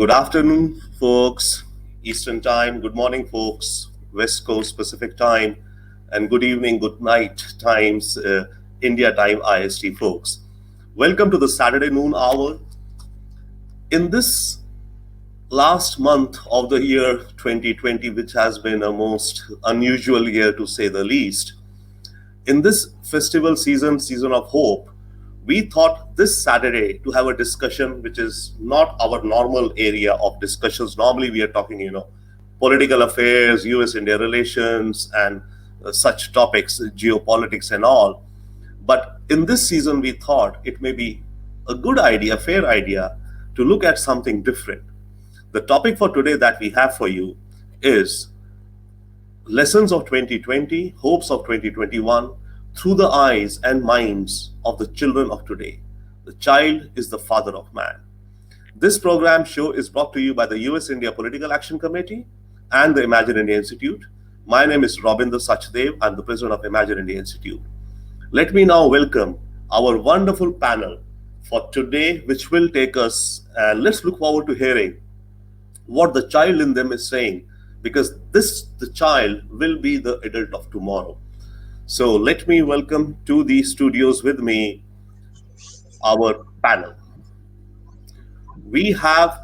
Good afternoon, folks. Eastern Time. Good morning, folks. West Coast Pacific Time. And good evening, good night times, India time, IST, folks. Welcome to the Saturday noon hour. In this last month of the year 2020, which has been a most unusual year to say the least, in this festival season of hope, we thought this Saturday to have a discussion which is not our normal area of discussions. Normally, we are talking, political affairs, US-India relations, and such topics, geopolitics, and all. But in this season, we thought it may be a good idea, a fair idea, to look at something different. The topic for today that we have for you is lessons of 2020, hopes of 2021, through the eyes and minds of the children of today. The child is the father of man. This program show is brought to you by the US India Political Action Committee and the Imagine India Institute. My name is Robinder Sachdev. I'm the president of Imagine India Institute. Let me now welcome our wonderful panel for today, which will take us, and let's look forward to hearing what the child in them is saying, because the child will be the adult of tomorrow. So let me welcome to the studios with me our panel. We have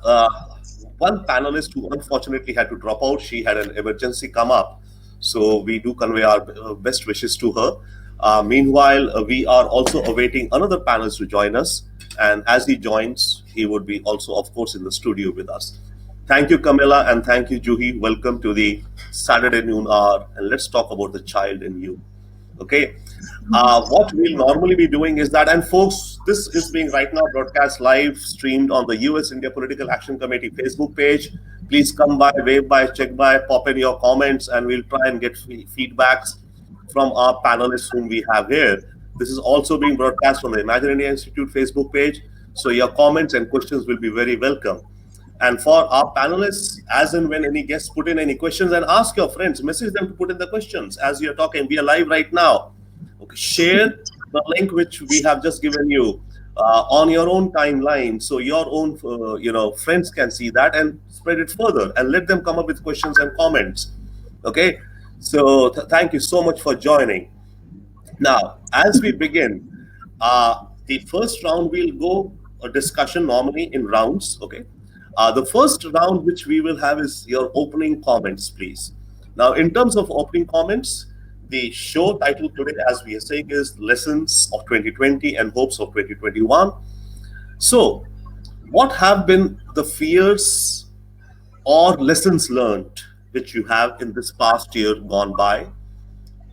one panelist who unfortunately had to drop out. She had an emergency come up. So we do convey our best wishes to her. Meanwhile, we are also awaiting another panelist to join us. And as he joins, he would be also, of course, in the studio with us. Thank you, Camilla, and thank you, Juhi. Welcome to the Saturday noon hour. And let's talk about the child in you. Okay, what we'll normally be doing is that, and folks, this is being right now broadcast live streamed on the US India Political Action Committee Facebook page. Please come by, wave by, check by, pop in your comments, and we'll try and get feedbacks from our panelists whom we have here. This is also being broadcast on the Imagine India Institute Facebook page, so your comments and questions will be very welcome. And for our panelists, as and when any guests put in any questions, and ask your friends, message them to put in the questions as you're talking. We are live right now. Okay, share the link which we have just given you on your own timeline, so your own friends can see that and spread it further, and let them come up with questions and comments. Okay, so thank you so much for joining. Now, as we begin, the first round we'll go a discussion normally in rounds. Okay. The first round which we will have is your opening comments, please. Now, in terms of opening comments, the show title today, as we are saying, is Lessons of 2020 and Hopes of 2021. So, what have been the fears or lessons learned which you have in this past year gone by?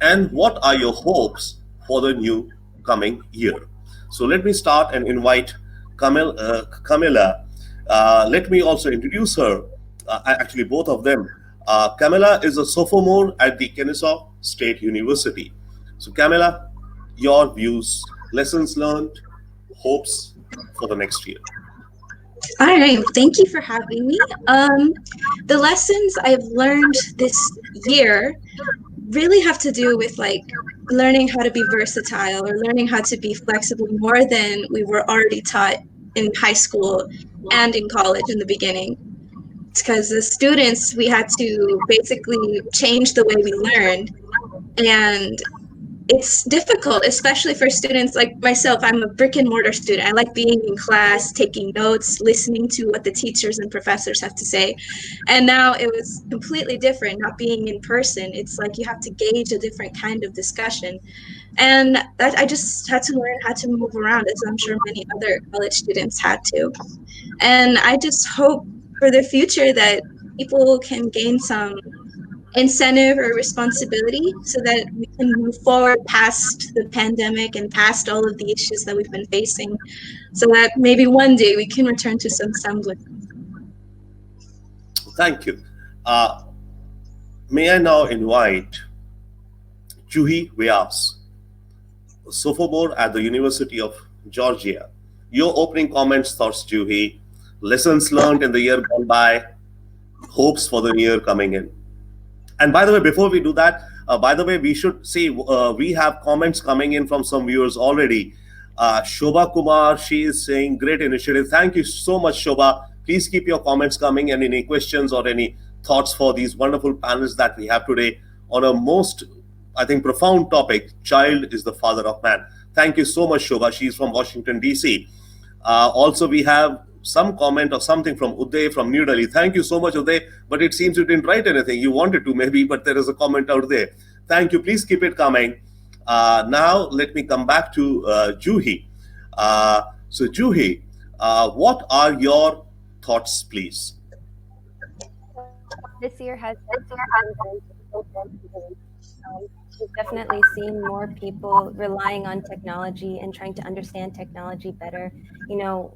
And what are your hopes for the new coming year? So, let me start and invite Camilla. Let me also introduce her, actually both of them. Camilla is a sophomore at the Kennesaw State University. So Camilla, your views, lessons learned, hopes for the next year. All right, thank you for having me. The lessons I've learned this year really have to do with learning how to be versatile or learning how to be flexible more than we were already taught in high school and in college in the beginning. It's because as students, we had to basically change the way we learned. And it's difficult, especially for students like myself. I'm a brick and mortar student. I like being in class, taking notes, listening to what the teachers and professors have to say. And now it was completely different, not being in person. It's like you have to gauge a different kind of discussion. And that I just had to learn how to move around, as I'm sure many other college students had to. And I just hope for the future that people can gain some incentive or responsibility so that we can move forward past the pandemic and past all of the issues that we've been facing, so that maybe one day we can return to some semblance. Thank you. May I now invite Juhi Vyas, sophomore at the University of Georgia. Your opening comments, thoughts, Juhi, lessons learned in the year gone by, hopes for the year coming in. And by the way, before we do that, we should see, we have comments coming in from some viewers already. Shobha Kumar, she is saying, great initiative. Thank you so much, Shobha. Please keep your comments coming and any questions or any thoughts for these wonderful panels that we have today on a most, I think, profound topic. Child is the father of man. Thank you so much, Shobha. She's from Washington, D.C. Also, we have some comment or something from Uday from New Delhi. Thank you so much, Uday. But it seems you didn't write anything. You wanted to, maybe, but there is a comment out there. Thank you. Please keep it coming. Now, let me come back to Juhi. So, Juhi, what are your thoughts, please? This year has been very different. We've definitely seen more people relying on technology and trying to understand technology better. You know,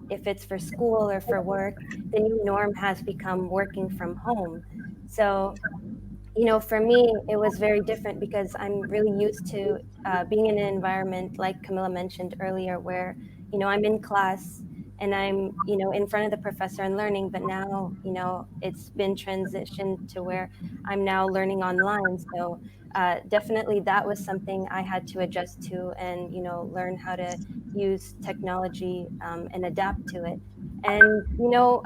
if it's for school or for work, the new norm has become working from home. So, you know, for me, it was very different because I'm really used to being in an environment like Camilla mentioned earlier, where, you know, I'm in class and I'm, you know, in front of the professor and learning. But now, you know, it's been transitioned to where I'm now learning online. So definitely that was something I had to adjust to and, you know, learn how to use technology and adapt to it. And, you know,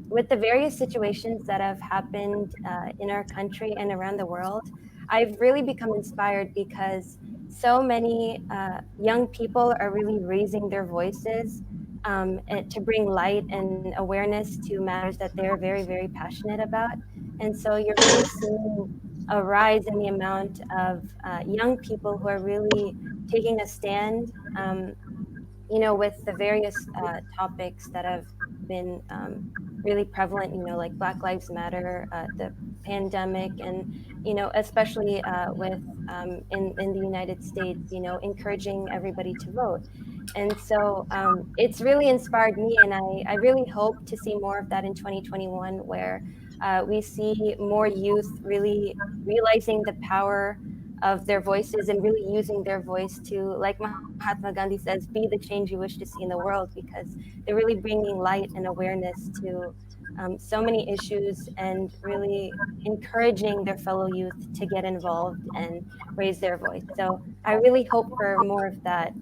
with the various situations that have happened in our country and around the world, I've really become inspired because so many young people are really raising their voices and to bring light and awareness to matters that they're very, very passionate about. And so you're really seeing a rise in the amount of young people who are really taking a stand. You know, with the various topics that have been really prevalent, you know, like Black Lives Matter, the pandemic, and, you know, especially with in the United States, you know, encouraging everybody to vote. And so it's really inspired me, and I really hope to see more of that in 2021, where we see more youth really realizing the power of their voices and really using their voice to, like Mahatma Gandhi says, be the change you wish to see in the world, because they're really bringing light and awareness to so many issues and really encouraging their fellow youth to get involved and raise their voice. So I really hope for more of that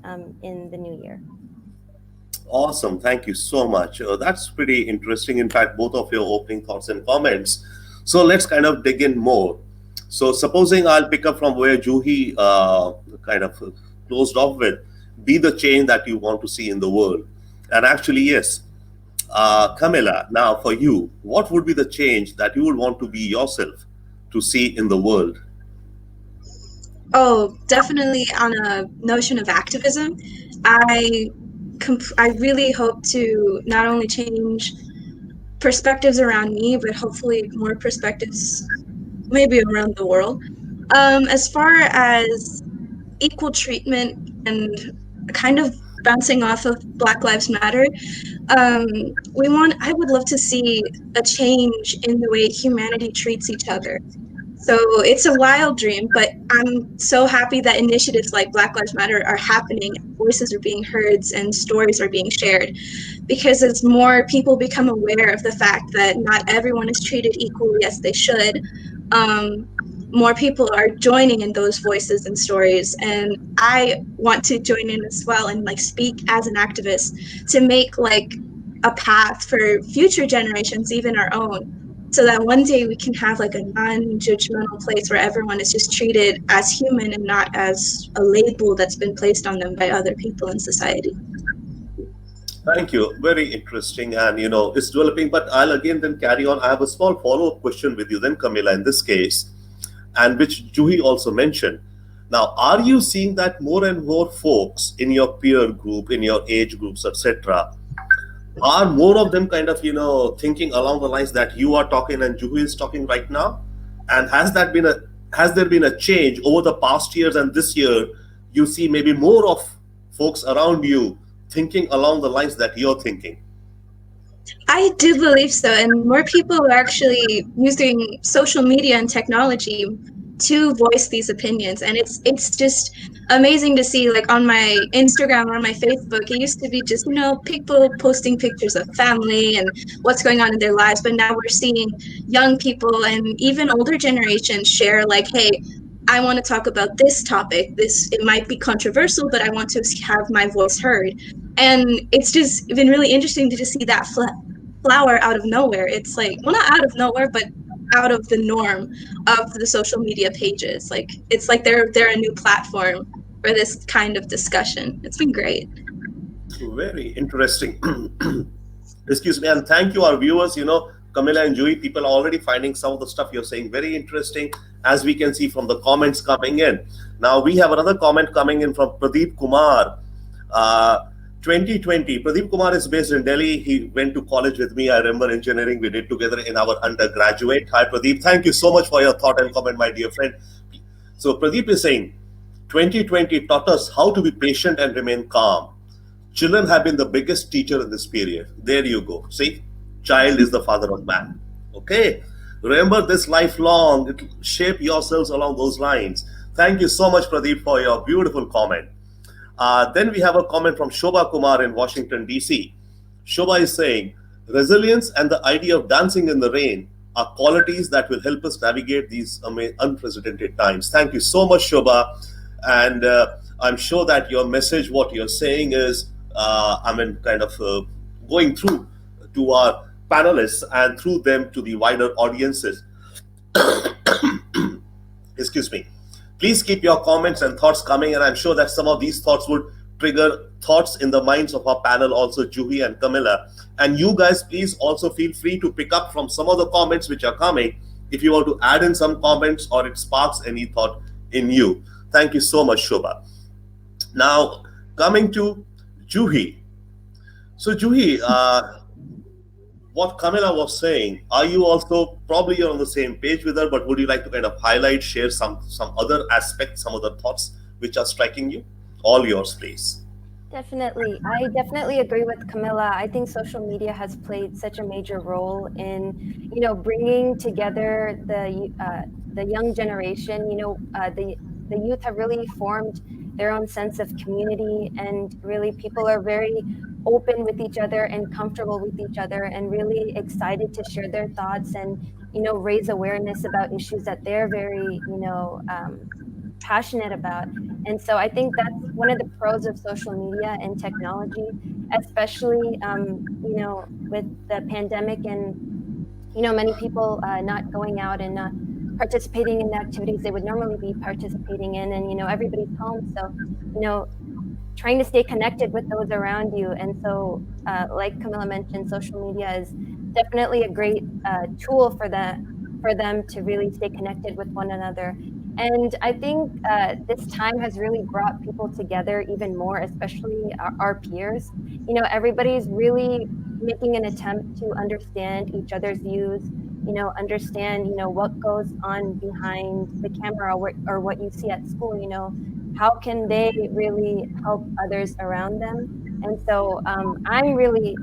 in the new year. Awesome. Thank you so much. That's pretty interesting. In fact, both of your opening thoughts and comments. So let's kind of dig in more. So, supposing I'll pick up from where Juhi kind of closed off with, be the change that you want to see in the world. And actually, yes, Camilla, now for you, what would be the change that you would want to be yourself to see in the world? Oh, definitely on a notion of activism. I I really hope to not only change perspectives around me, but hopefully more perspectives maybe around the world. As far as equal treatment and kind of bouncing off of Black Lives Matter, um, I would love to see a change in the way humanity treats each other. So it's a wild dream, but I'm so happy that initiatives like Black Lives Matter are happening, voices are being heard, and stories are being shared. Because as more people become aware of the fact that not everyone is treated equally as they should, um, more people are joining in those voices and stories. And I want to join in as well and like speak as an activist to make like a path for future generations, even our own, so that one day we can have like a non-judgmental place where everyone is just treated as human and not as a label that's been placed on them by other people in society. Thank you. Very interesting, and it's developing. But I'll again then carry on. I have a small follow-up question with you, then Camilla, in this case, and which Juhi also mentioned. Now, are you seeing that more and more folks in your peer group, in your age groups, etc., are more of them kind of thinking along the lines that you are talking and Juhi is talking right now? And has there been a change over the past years and this year? You see maybe more of folks around you thinking along the lines that you're thinking. I do believe so, and more people are actually using social media and technology to voice these opinions, and it's just amazing to see. Like on my Instagram or on my Facebook, it used to be just people posting pictures of family and what's going on in their lives, but now we're seeing young people and even older generations share like, hey, I want to talk about this topic. It might be controversial, but I want to have my voice heard. And it's just been really interesting to just see that flower out of nowhere. It's like, well, not out of nowhere, but out of the norm of the social media pages. Like, it's like they're a new platform for this kind of discussion. It's been great. Very interesting. Excuse me, and thank you, our viewers. Camilla and Joey, people are already finding some of the stuff you're saying very interesting, as we can see from the comments coming in. Now, we have another comment coming in from Pradeep Kumar. 2020. Pradeep Kumar is based in Delhi. He went to college with me. I remember engineering we did together in our undergraduate. Hi, Pradeep. Thank you so much for your thought and comment, my dear friend. So, Pradeep is saying, 2020 taught us how to be patient and remain calm. Children have been the biggest teacher in this period. There you go. See, child is the father of man. Okay. Remember this lifelong. It will shape yourselves along those lines. Thank you so much, Pradeep, for your beautiful comment. Then we have a comment from Shobha Kumar in Washington, D.C. Shobha is saying, resilience and the idea of dancing in the rain are qualities that will help us navigate these unprecedented times. Thank you so much, Shobha. And I'm sure that your message, what you're saying is, going through to our panelists and through them to the wider audiences. Excuse me. Please keep your comments and thoughts coming, and I'm sure that some of these thoughts would trigger thoughts in the minds of our panel, also Juhi and Camilla. And you guys, please also feel free to pick up from some of the comments which are coming if you want to add in some comments or it sparks any thought in you. Thank you so much, Shobha. Now, coming to Juhi. So, Juhi, what Camilla was saying, are you also, probably you're on the same page with her, but would you like to kind of highlight, share some other aspects, some other thoughts which are striking you? All yours, please. Definitely. I definitely agree with Camilla. I think social media has played such a major role in, bringing together the young generation. The youth have really formed their own sense of community, and really people are very open with each other and comfortable with each other and really excited to share their thoughts and, raise awareness about issues that they're very, passionate about. And so I think that's one of the pros of social media and technology, especially, with the pandemic and, many people not going out and not participating in the activities they would normally be participating in. And, everybody's home. So, trying to stay connected with those around you. And so, like Camilla mentioned, social media is definitely a great tool for them to really stay connected with one another. And I think this time has really brought people together even more, especially our peers. Everybody's really making an attempt to understand each other's views, understand, what goes on behind the camera or what you see at school, how can they really help others around them. And so I'm really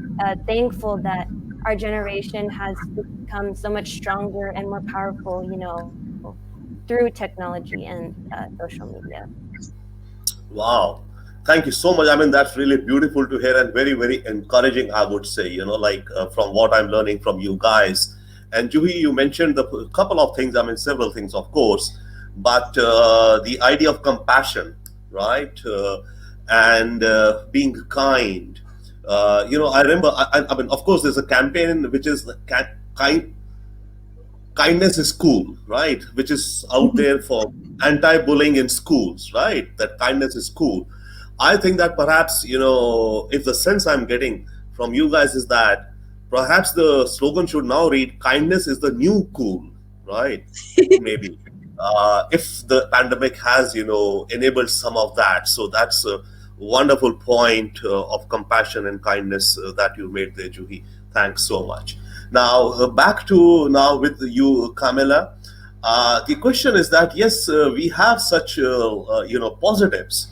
thankful that our generation has become so much stronger and more powerful, through technology and social media. Wow. Thank you so much. I mean, that's really beautiful to hear and very, very encouraging, I would say, from what I'm learning from you guys. And Juhi, you mentioned a couple of things, several things, of course, but the idea of compassion, right? And being kind. I remember, of course, there's a campaign which is kindness is cool, right? Which is out there for anti-bullying in schools, right? That kindness is cool. I think that perhaps, if the sense I'm getting from you guys is that perhaps the slogan should now read, kindness is the new cool, right? Maybe. If the pandemic has, enabled some of that. So that's a wonderful point of compassion and kindness that you made there, Juhi. Thanks so much. Now, back to now with you, Camilla. The question is that, yes, we have such, positives.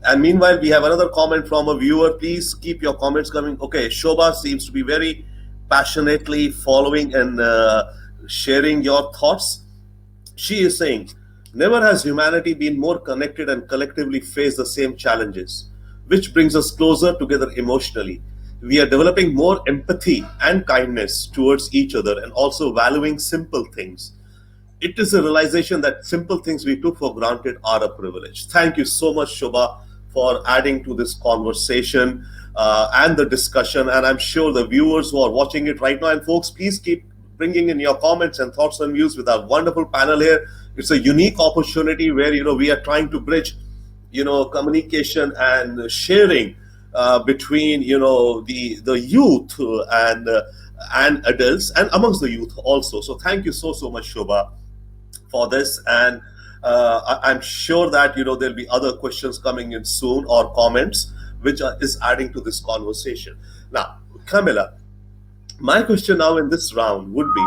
And meanwhile, we have another comment from a viewer. Please keep your comments coming. Okay, Shobha seems to be very passionately following and sharing your thoughts. She is saying, never has humanity been more connected and collectively faced the same challenges, which brings us closer together emotionally. We are developing more empathy and kindness towards each other and also valuing simple things. It is a realization that simple things we took for granted are a privilege. Thank you so much, Shobha, for adding to this conversation and the discussion. And I'm sure the viewers who are watching it right now, and folks, please keep bringing in your comments and thoughts and views with our wonderful panel here. It's a unique opportunity where we are trying to bridge communication and sharing between the youth and adults and amongst the youth also. So thank you so much, Shobha, for this. And I'm sure that there'll be other questions coming in soon or comments which is adding to this conversation. Now, Camilla, my question now in this round would be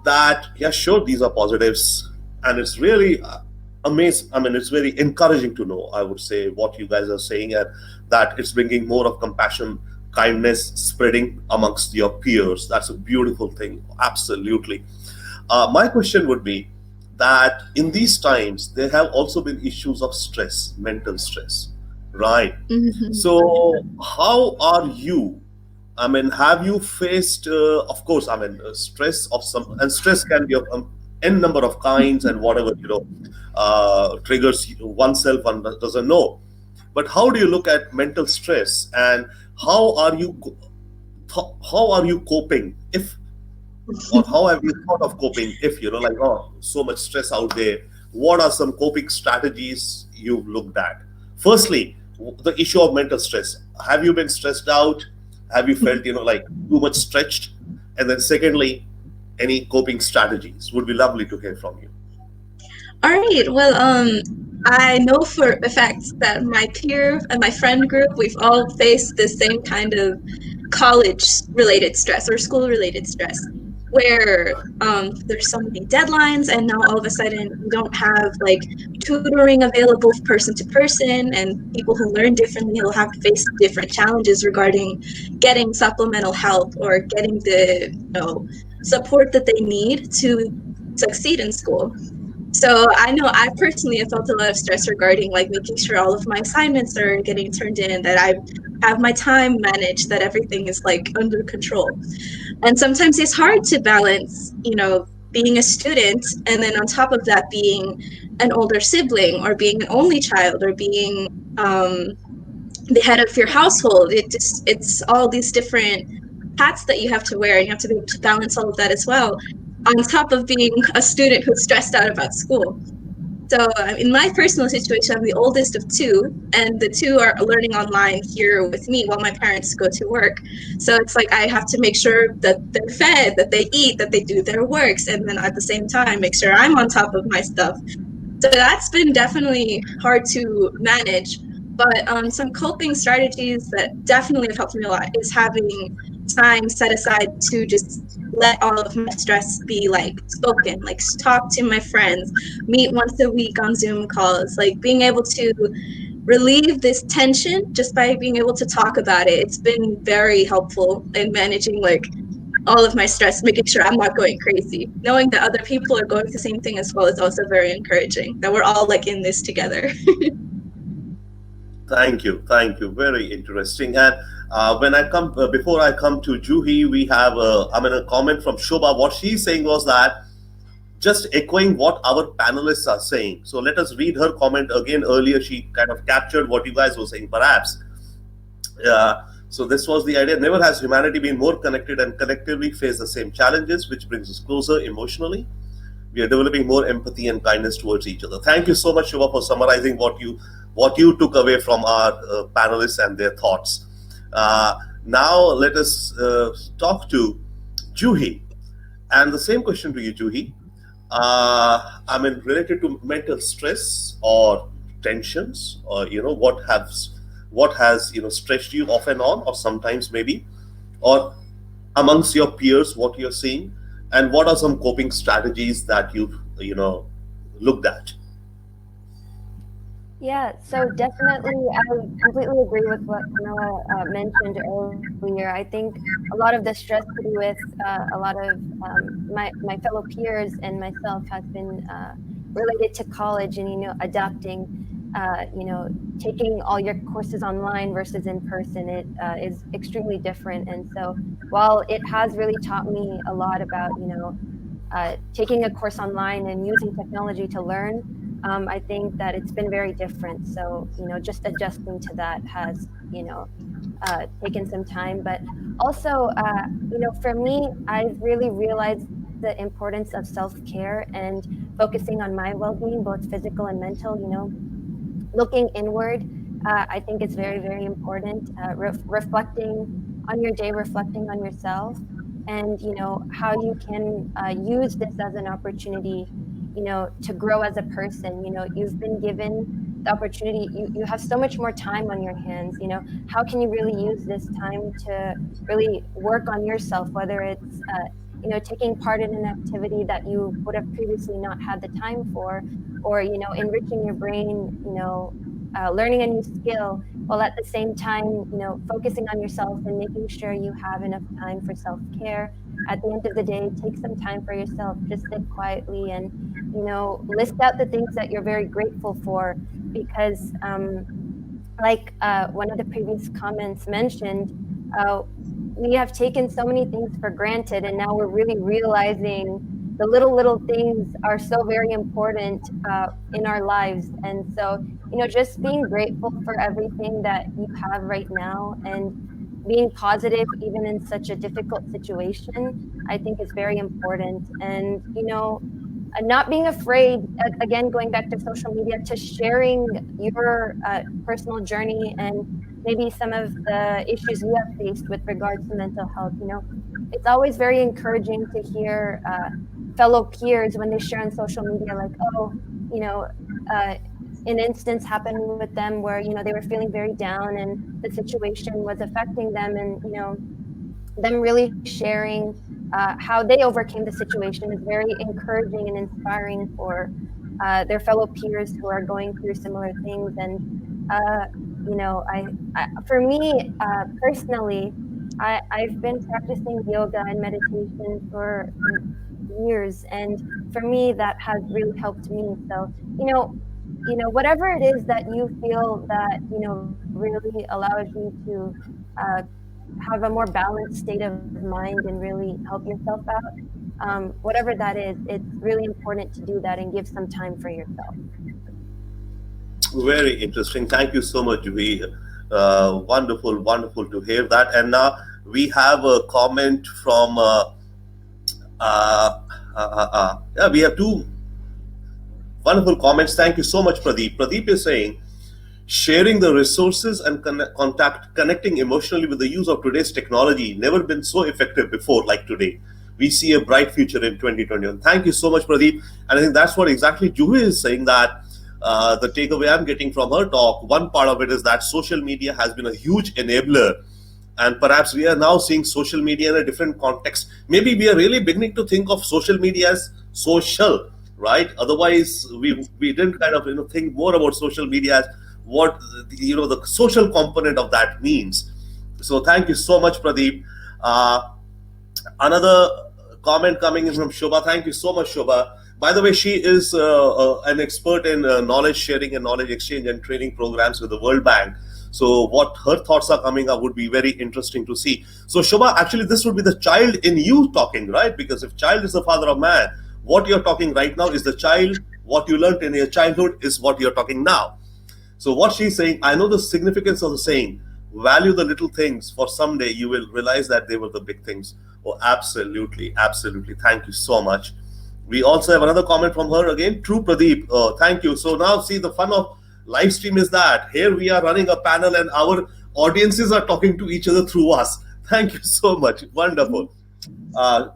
that, yeah, sure, these are positives, and it's really amazing. I mean, it's very encouraging to know, I would say, what you guys are saying, and that it's bringing more of compassion, kindness, spreading amongst your peers. That's a beautiful thing, absolutely. My question would be that in these times, there have also been issues of stress, mental stress, right? Mhm. So, how are you? I mean, have you faced, of course, I mean, stress of some, and stress can be of n number of kinds and whatever, triggers oneself and doesn't know. But how do you look at mental stress, and how are you, how are you coping? If or how have you thought of coping if like, oh, so much stress out there? What are some coping strategies you've looked at? Firstly, the issue of mental stress. Have you been stressed out? Have you felt like too much stretched? And then secondly, any coping strategies? Would be lovely to hear from you. All right. Well, I know for a fact that my peer and my friend group, we've all faced the same kind of college-related stress or school-related stress, where there's so many deadlines, and now all of a sudden you don't have like tutoring available person to person, and people who learn differently will have to face different challenges regarding getting supplemental help or getting the support that they need to succeed in school. So I know I personally have felt a lot of stress regarding like making sure all of my assignments are getting turned in, that I have my time managed, that everything is like under control. And sometimes it's hard to balance, being a student and then on top of that being an older sibling or being an only child or being the head of your household. It's all these different hats that you have to wear, and you have to be able to balance all of that as well, on top of being a student who's stressed out about school. So in my personal situation, I'm the oldest of two, and the two are learning online here with me while my parents go to work. So it's like I have to make sure that they're fed, that they eat, that they do their works, and then at the same time make sure I'm on top of my stuff. So that's been definitely hard to manage. But some coping strategies that definitely have helped me a lot is having time set aside to just let all of my stress be like spoken, like talk to my friends, meet once a week on Zoom calls, like being able to relieve this tension just by being able to talk about it. It's been very helpful in managing like all of my stress, making sure I'm not going crazy. Knowing that other people are going through the same thing as well is also very encouraging, that we're all like in this together. Thank you. Very interesting. And when I come, before I come to Juhi, we have, a comment from Shobha. What she's saying was that just echoing what our panelists are saying. So let us read her comment again. Earlier, she kind of captured what you guys were saying, perhaps. So this was the idea. Never has humanity been more connected and collectively face the same challenges, which brings us closer emotionally. We are developing more empathy and kindness towards each other. Thank you so much, Shubha, for summarizing what you took away from our panelists and their thoughts. Now let us talk to Juhi, and the same question to you, Juhi. Related to mental stress or tensions, or what has stretched you off and on, or sometimes maybe, or amongst your peers, what you're seeing, and what are some coping strategies that you've looked at? Yeah, so definitely, I completely agree with what Camilla mentioned earlier. I think a lot of the stress to do with a lot of my fellow peers and myself has been related to college and adapting, taking all your courses online versus in person. It is extremely different, and so while it has really taught me a lot about taking a course online and using technology to learn, I think that it's been very different. So, just adjusting to that has, taken some time. But also, for me, I've really realized the importance of self-care and focusing on my well-being, both physical and mental, looking inward. I think it's very, very important. Reflecting on your day, reflecting on yourself, and how you can use this as an opportunity, to grow as a person. You've been given the opportunity. You have so much more time on your hands. How can you really use this time to really work on yourself? Whether it's taking part in an activity that you would have previously not had the time for, or enriching your brain, learning a new skill, while at the same time focusing on yourself and making sure you have enough time for self-care. At the end of the day, take some time for yourself. Just sit quietly and list out the things that you're very grateful for, because like one of the previous comments mentioned, uh, we have taken so many things for granted, and now we're really realizing the little things are so very important in our lives. And so, just being grateful for everything that you have right now, and being positive even in such a difficult situation, I think is very important. And not being afraid, again, going back to social media, to sharing your personal journey and maybe some of the issues you have faced with regards to mental health. It's always very encouraging to hear fellow peers when they share on social media, like, oh, you know uh, an instance happened with them where they were feeling very down, and the situation was affecting them, and them really sharing how they overcame the situation is very encouraging and inspiring for their fellow peers who are going through similar things. And uh, for me personally, I've been practicing yoga and meditation for years, and for me that has really helped me. So whatever it is that you feel that really allows you to uh, have a more balanced state of mind and really help yourself out, whatever that is, it's really important to do that and give some time for yourself. Very interesting. Thank you so much, Juhi. Wonderful, wonderful to hear that. And now we have a comment from, yeah, we have two wonderful comments. Thank you so much, Pradeep. Pradeep is saying, sharing the resources and connecting emotionally with the use of today's technology never been so effective before like today. We see a bright future in 2021. Thank you so much, Pradeep. And I think that's what exactly Juhi is saying, that the takeaway I'm getting from her talk, one part of it is that social media has been a huge enabler. And perhaps we are now seeing social media in a different context. Maybe we are really beginning to think of social media as social, right? Otherwise, we didn't kind of think more about social media as what the social component of that means. So thank you so much, Pradeep. Another comment coming in from Shobha. Thank you so much, Shobha. By the way, she is an expert in knowledge sharing and knowledge exchange and training programs with the World Bank. So what her thoughts are coming up would be very interesting to see. So Shobha, actually this would be the child in you talking, right? Because if child is the father of man, what you're talking right now is the child. What you learned in your childhood is what you're talking now. So what she's saying, I know the significance of the saying, value the little things, for someday you will realize that they were the big things. Oh, absolutely, absolutely. Thank you so much. We also have another comment from her again. True, Pradeep. Thank you. So now see, the fun of live stream is that here we are running a panel and our audiences are talking to each other through us. Thank you so much. Wonderful.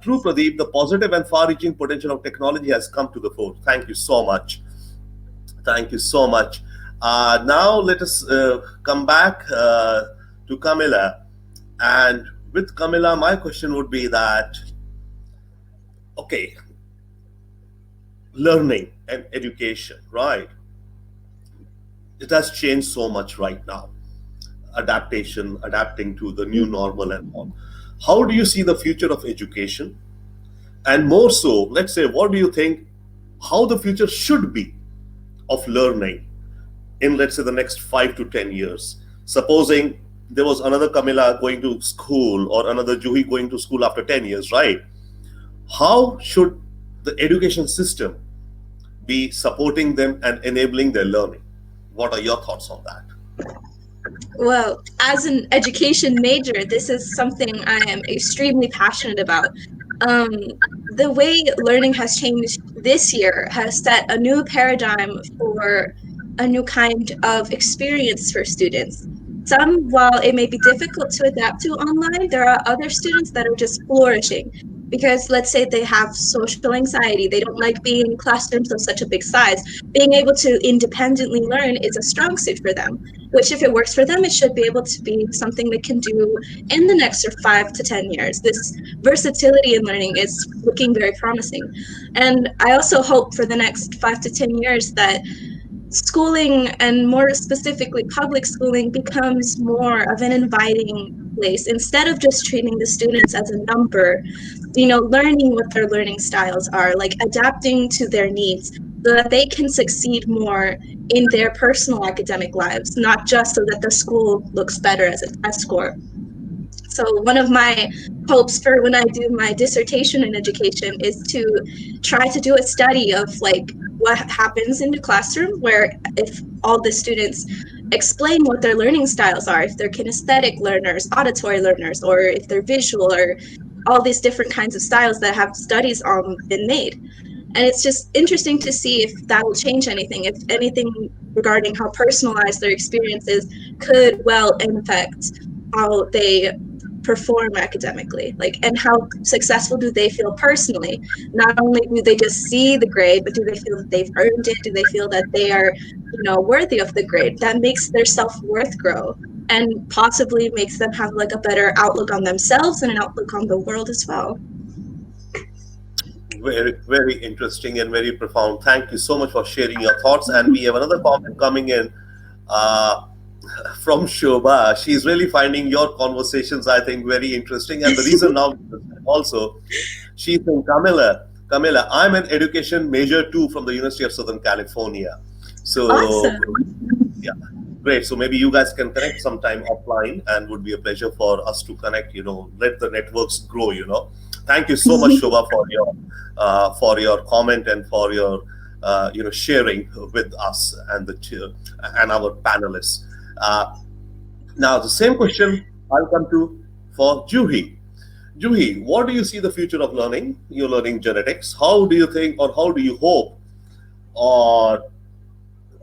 True, Pradeep, the positive and far-reaching potential of technology has come to the fore. Thank you so much. Thank you so much. Now let us come back to Camilla. And with Camilla, my question would be that, okay, learning and education, right? It has changed so much right now. Adaptation, adapting to the new normal and all. How do you see the future of education? And more so, let's say, what do you think how the future should be of learning in, let's say, the next 5 to 10 years? Supposing there was another Camilla going to school or another Juhi going to school after 10 years, right? How should the education system be supporting them and enabling their learning? What are your thoughts on that? Well, as an education major, this is something I am extremely passionate about. Um, the way learning has changed this year has set a new paradigm for a new kind of experience for students. Some, while it may be difficult to adapt to online, there are other students that are just flourishing because let's say they have social anxiety, they don't like being in classrooms of such a big size. Being able to independently learn is a strong suit for them, which if it works for them, it should be able to be something they can do in the next 5 to 10 years. This versatility in learning is looking very promising. And I also hope for the next 5 to 10 years that schooling, and more specifically public schooling, becomes more of an inviting place instead of just treating the students as a number, learning what their learning styles are, like adapting to their needs so that they can succeed more in their personal academic lives, not just so that the school looks better as a test score. So one of my hopes for when I do my dissertation in education is to try to do a study of like what happens in the classroom, where if all the students explain what their learning styles are, if they're kinesthetic learners, auditory learners, or if they're visual, or all these different kinds of styles that have studies been made. And it's just interesting to see if that will change anything, if anything regarding how personalized their experience is could well affect how they perform academically, like, and how successful do they feel personally. Not only do they just see the grade, but do they feel that they've earned it? Do they feel that they are worthy of the grade? That makes their self-worth grow and possibly makes them have like a better outlook on themselves and an outlook on the world as well. Very, very interesting and very profound. Thank you so much for sharing your thoughts. And we have another comment coming in uh, from Shobha. She's really finding your conversations, I think, very interesting. And the reason now, also, she's saying, Camilla, I'm an education major too from the University of Southern California. So, Awesome. yeah, great. So maybe you guys can connect sometime offline, and would be a pleasure for us to connect. Let the networks grow. Thank you so much, Shobha, for your comment and for your sharing with us and and our panelists. Uh, Now the same question I'll come to for Juhi. Juhi, what do you see the future of learning? You're learning genetics. How do you think, or how do you hope, or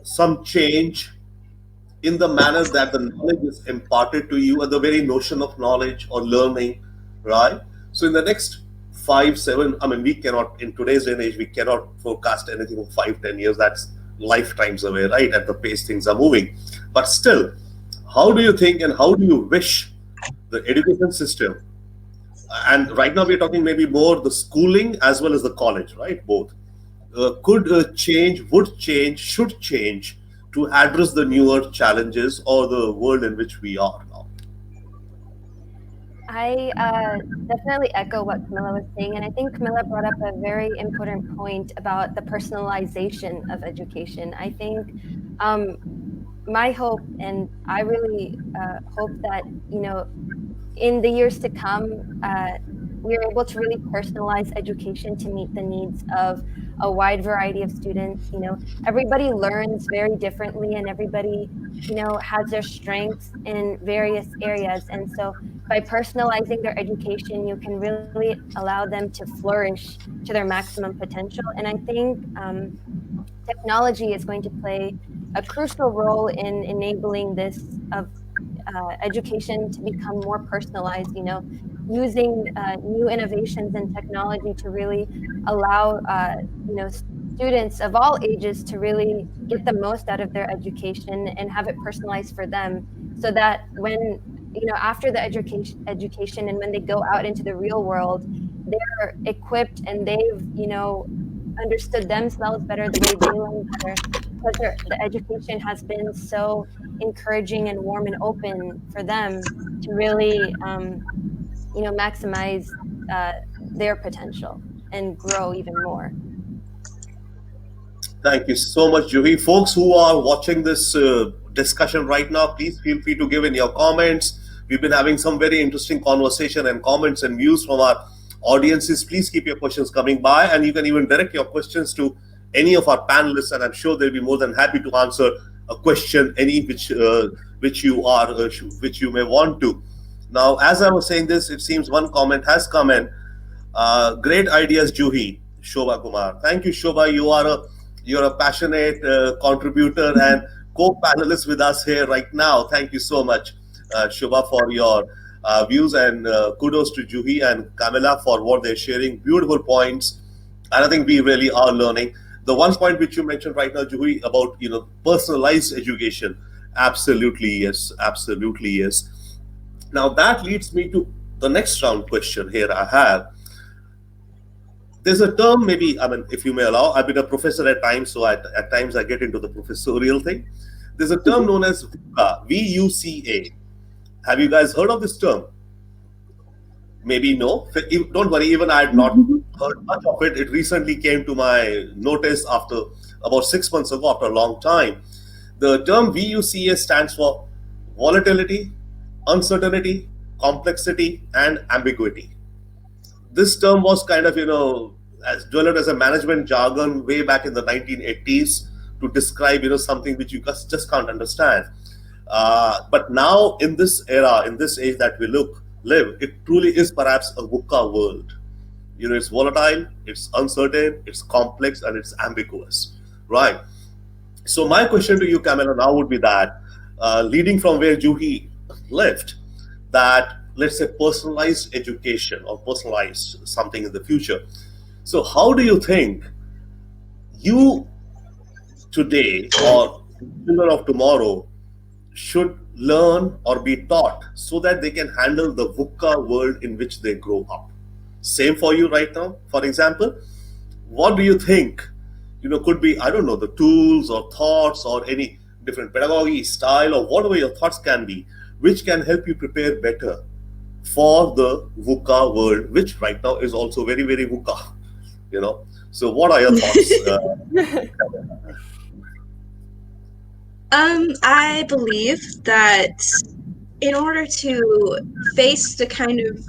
some change in the manner that the knowledge is imparted to you, and the very notion of knowledge or learning, right? So in the next 5, 7, I mean, we cannot, in today's day and age, we cannot forecast anything for 5, 10 years. That's lifetimes away, right? At the pace things are moving. But still, how do you think and how do you wish the education system, and right now we're talking maybe more the schooling as well as the college, right? Both could change, would change, should change to address the newer challenges or the world in which we are now? I definitely echo what Camilla was saying, and I think Camilla brought up a very important point about the personalization of education. I think my hope, and I really hope that in the years to come, we are able to really personalize education to meet the needs of a wide variety of students. Everybody learns very differently, and everybody has their strengths in various areas, and so by personalizing their education, you can really allow them to flourish to their maximum potential. And I think technology is going to play a crucial role in enabling this of education to become more personalized, using new innovations and technology to really allow students of all ages to really get the most out of their education and have it personalized for them, so that when after the education and when they go out into the real world, they're equipped and they've understood themselves better, the way they learn better, because the education has been so encouraging and warm and open for them to really maximize their potential and grow even more. Thank you so much, Juhi. Folks who are watching this discussion right now, please feel free to give in your comments. We've been having some very interesting conversation and comments and views from our audiences. Please keep your questions coming by, and you can even direct your questions to any of our panelists, and I'm sure they'll be more than happy to answer a question, any which you may want to. Now, as I was saying this, it seems one comment has come in. Great ideas, Juhi, Shobha Kumar. Thank you, Shobha. You're a passionate contributor and co-panelist with us here right now. Thank you so much, Shobha, for your views, and kudos to Juhi and Kamila for what they're sharing. Beautiful points, and I think we really are learning. The one point which you mentioned right now, Juhi, about personalized education. Absolutely yes. Absolutely yes. Now that leads me to the next round question here I have. There's a term, maybe, I mean, if you may allow, I've been a professor at times, so at times I get into the professorial thing. There's a term known as VUCA, VUCA. Have you guys heard of this term? Maybe no. Don't worry, even I had not heard much of it. It recently came to my notice after about 6 months ago, after a long time. The term VUCA stands for volatility, uncertainty, complexity, and ambiguity. This term was kind of, as developed as a management jargon way back in the 1980s to describe, something which you just can't understand. But now in this era, in this age that we live, it truly is perhaps a VUCA world. It's volatile, it's uncertain, it's complex, and it's ambiguous, right? So my question to you, Kamala, now would be that, leading from where Juhi left, that let's say personalized education or personalized something in the future. So how do you think you today or children of tomorrow should learn or be taught so that they can handle the VUCA world in which they grow up? Same for you right now. For example, what do you think, could be, I don't know, the tools or thoughts or any different pedagogy style or whatever your thoughts can be, which can help you prepare better for the VUCA world, which right now is also very, very VUCA, So what are your thoughts? I believe that in order to face the kind of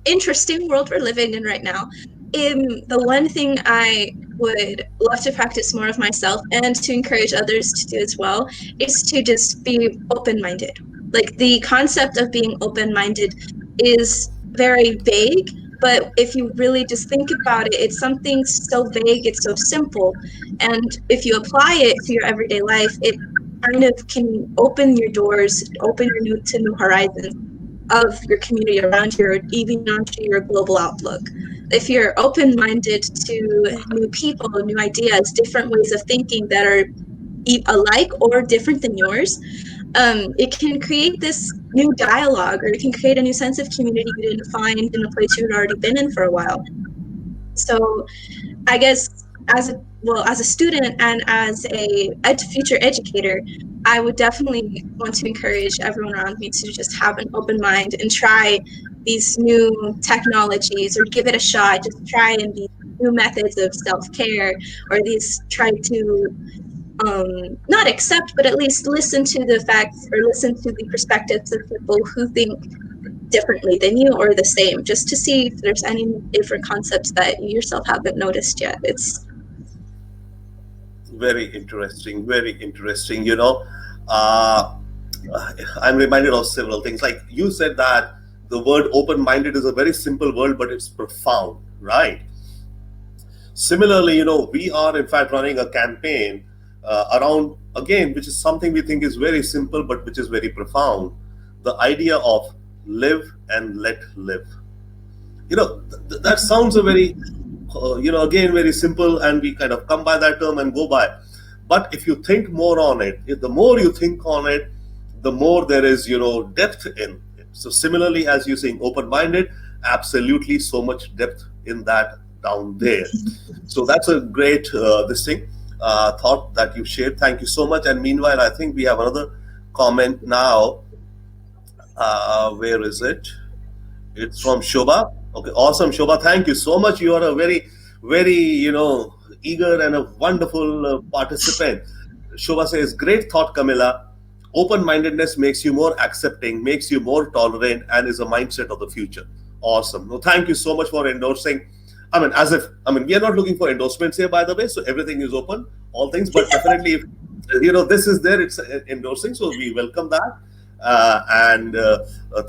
interesting world we're living in right now, the one thing I would love to practice more of myself and to encourage others to do as well is to just be open-minded. Like, the concept of being open-minded is very vague, but if you really just think about it, it's something so vague, it's so simple. And if you apply it to your everyday life, it kind of can open your doors, open to new horizons of your community around you, or even onto your global outlook. If you're open-minded to new people, new ideas, different ways of thinking that are alike or different than yours, it can create this new dialogue, or it can create a new sense of community you didn't find in a place you'd already been in for a while. So I guess as a student and as a future educator, I would definitely want to encourage everyone around me to just have an open mind and try these new technologies, or give it a shot. Just try and these new methods of self-care, or these try to not accept, but at least listen to the facts, or listen to the perspectives of people who think differently than you or the same, just to see if there's any different concepts that you yourself haven't noticed yet. It's very interesting, very interesting. I'm reminded of several things. Like you said that the word open-minded is a very simple word, but it's profound, right? Similarly, we are in fact running a campaign around, again, which is something we think is very simple, but which is very profound. The idea of live and let live. That sounds a very, again, very simple, and we kind of come by that term and go by. But if you think more on it, the more you think on it, the more there is, depth in it. So similarly, as you're saying, open-minded, absolutely so much depth in that down there. So that's a great thought that you shared. Thank you so much. And meanwhile, I think we have another comment now. Where is it? It's from Shobha. Okay, awesome, Shobha. Thank you so much. You are a very, very, eager and a wonderful participant. Shobha says, great thought, Camilla. Open-mindedness makes you more accepting, makes you more tolerant, and is a mindset of the future. Awesome. No, thank you so much for endorsing I mean, as if, I mean, we are not looking for endorsements here, by the way. So everything is open, all things. But definitely, if this is there, it's endorsing. So we welcome that. And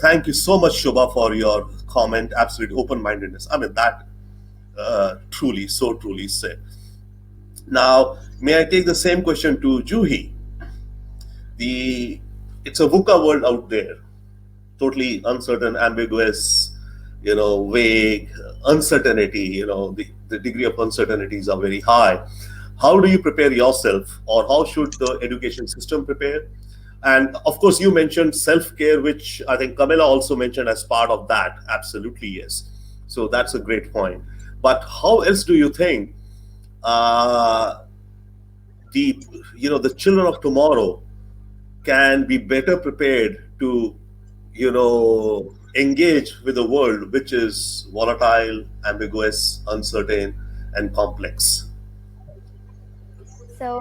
thank you so much, Shobha, for your comment. Absolute open-mindedness. I mean, that truly, so truly said. Now, may I take the same question to Juhi? The It's a VUCA world out there, totally uncertain, ambiguous, vague, uncertainty, the degree of uncertainties are very high. How do you prepare yourself, or how should the education system prepare? And of course, you mentioned self care, which I think Camilla also mentioned as part of that. Absolutely, yes. So that's a great point. But how else do you think uh, the the children of tomorrow can be better prepared to engage with a world which is volatile, ambiguous, uncertain, and complex? So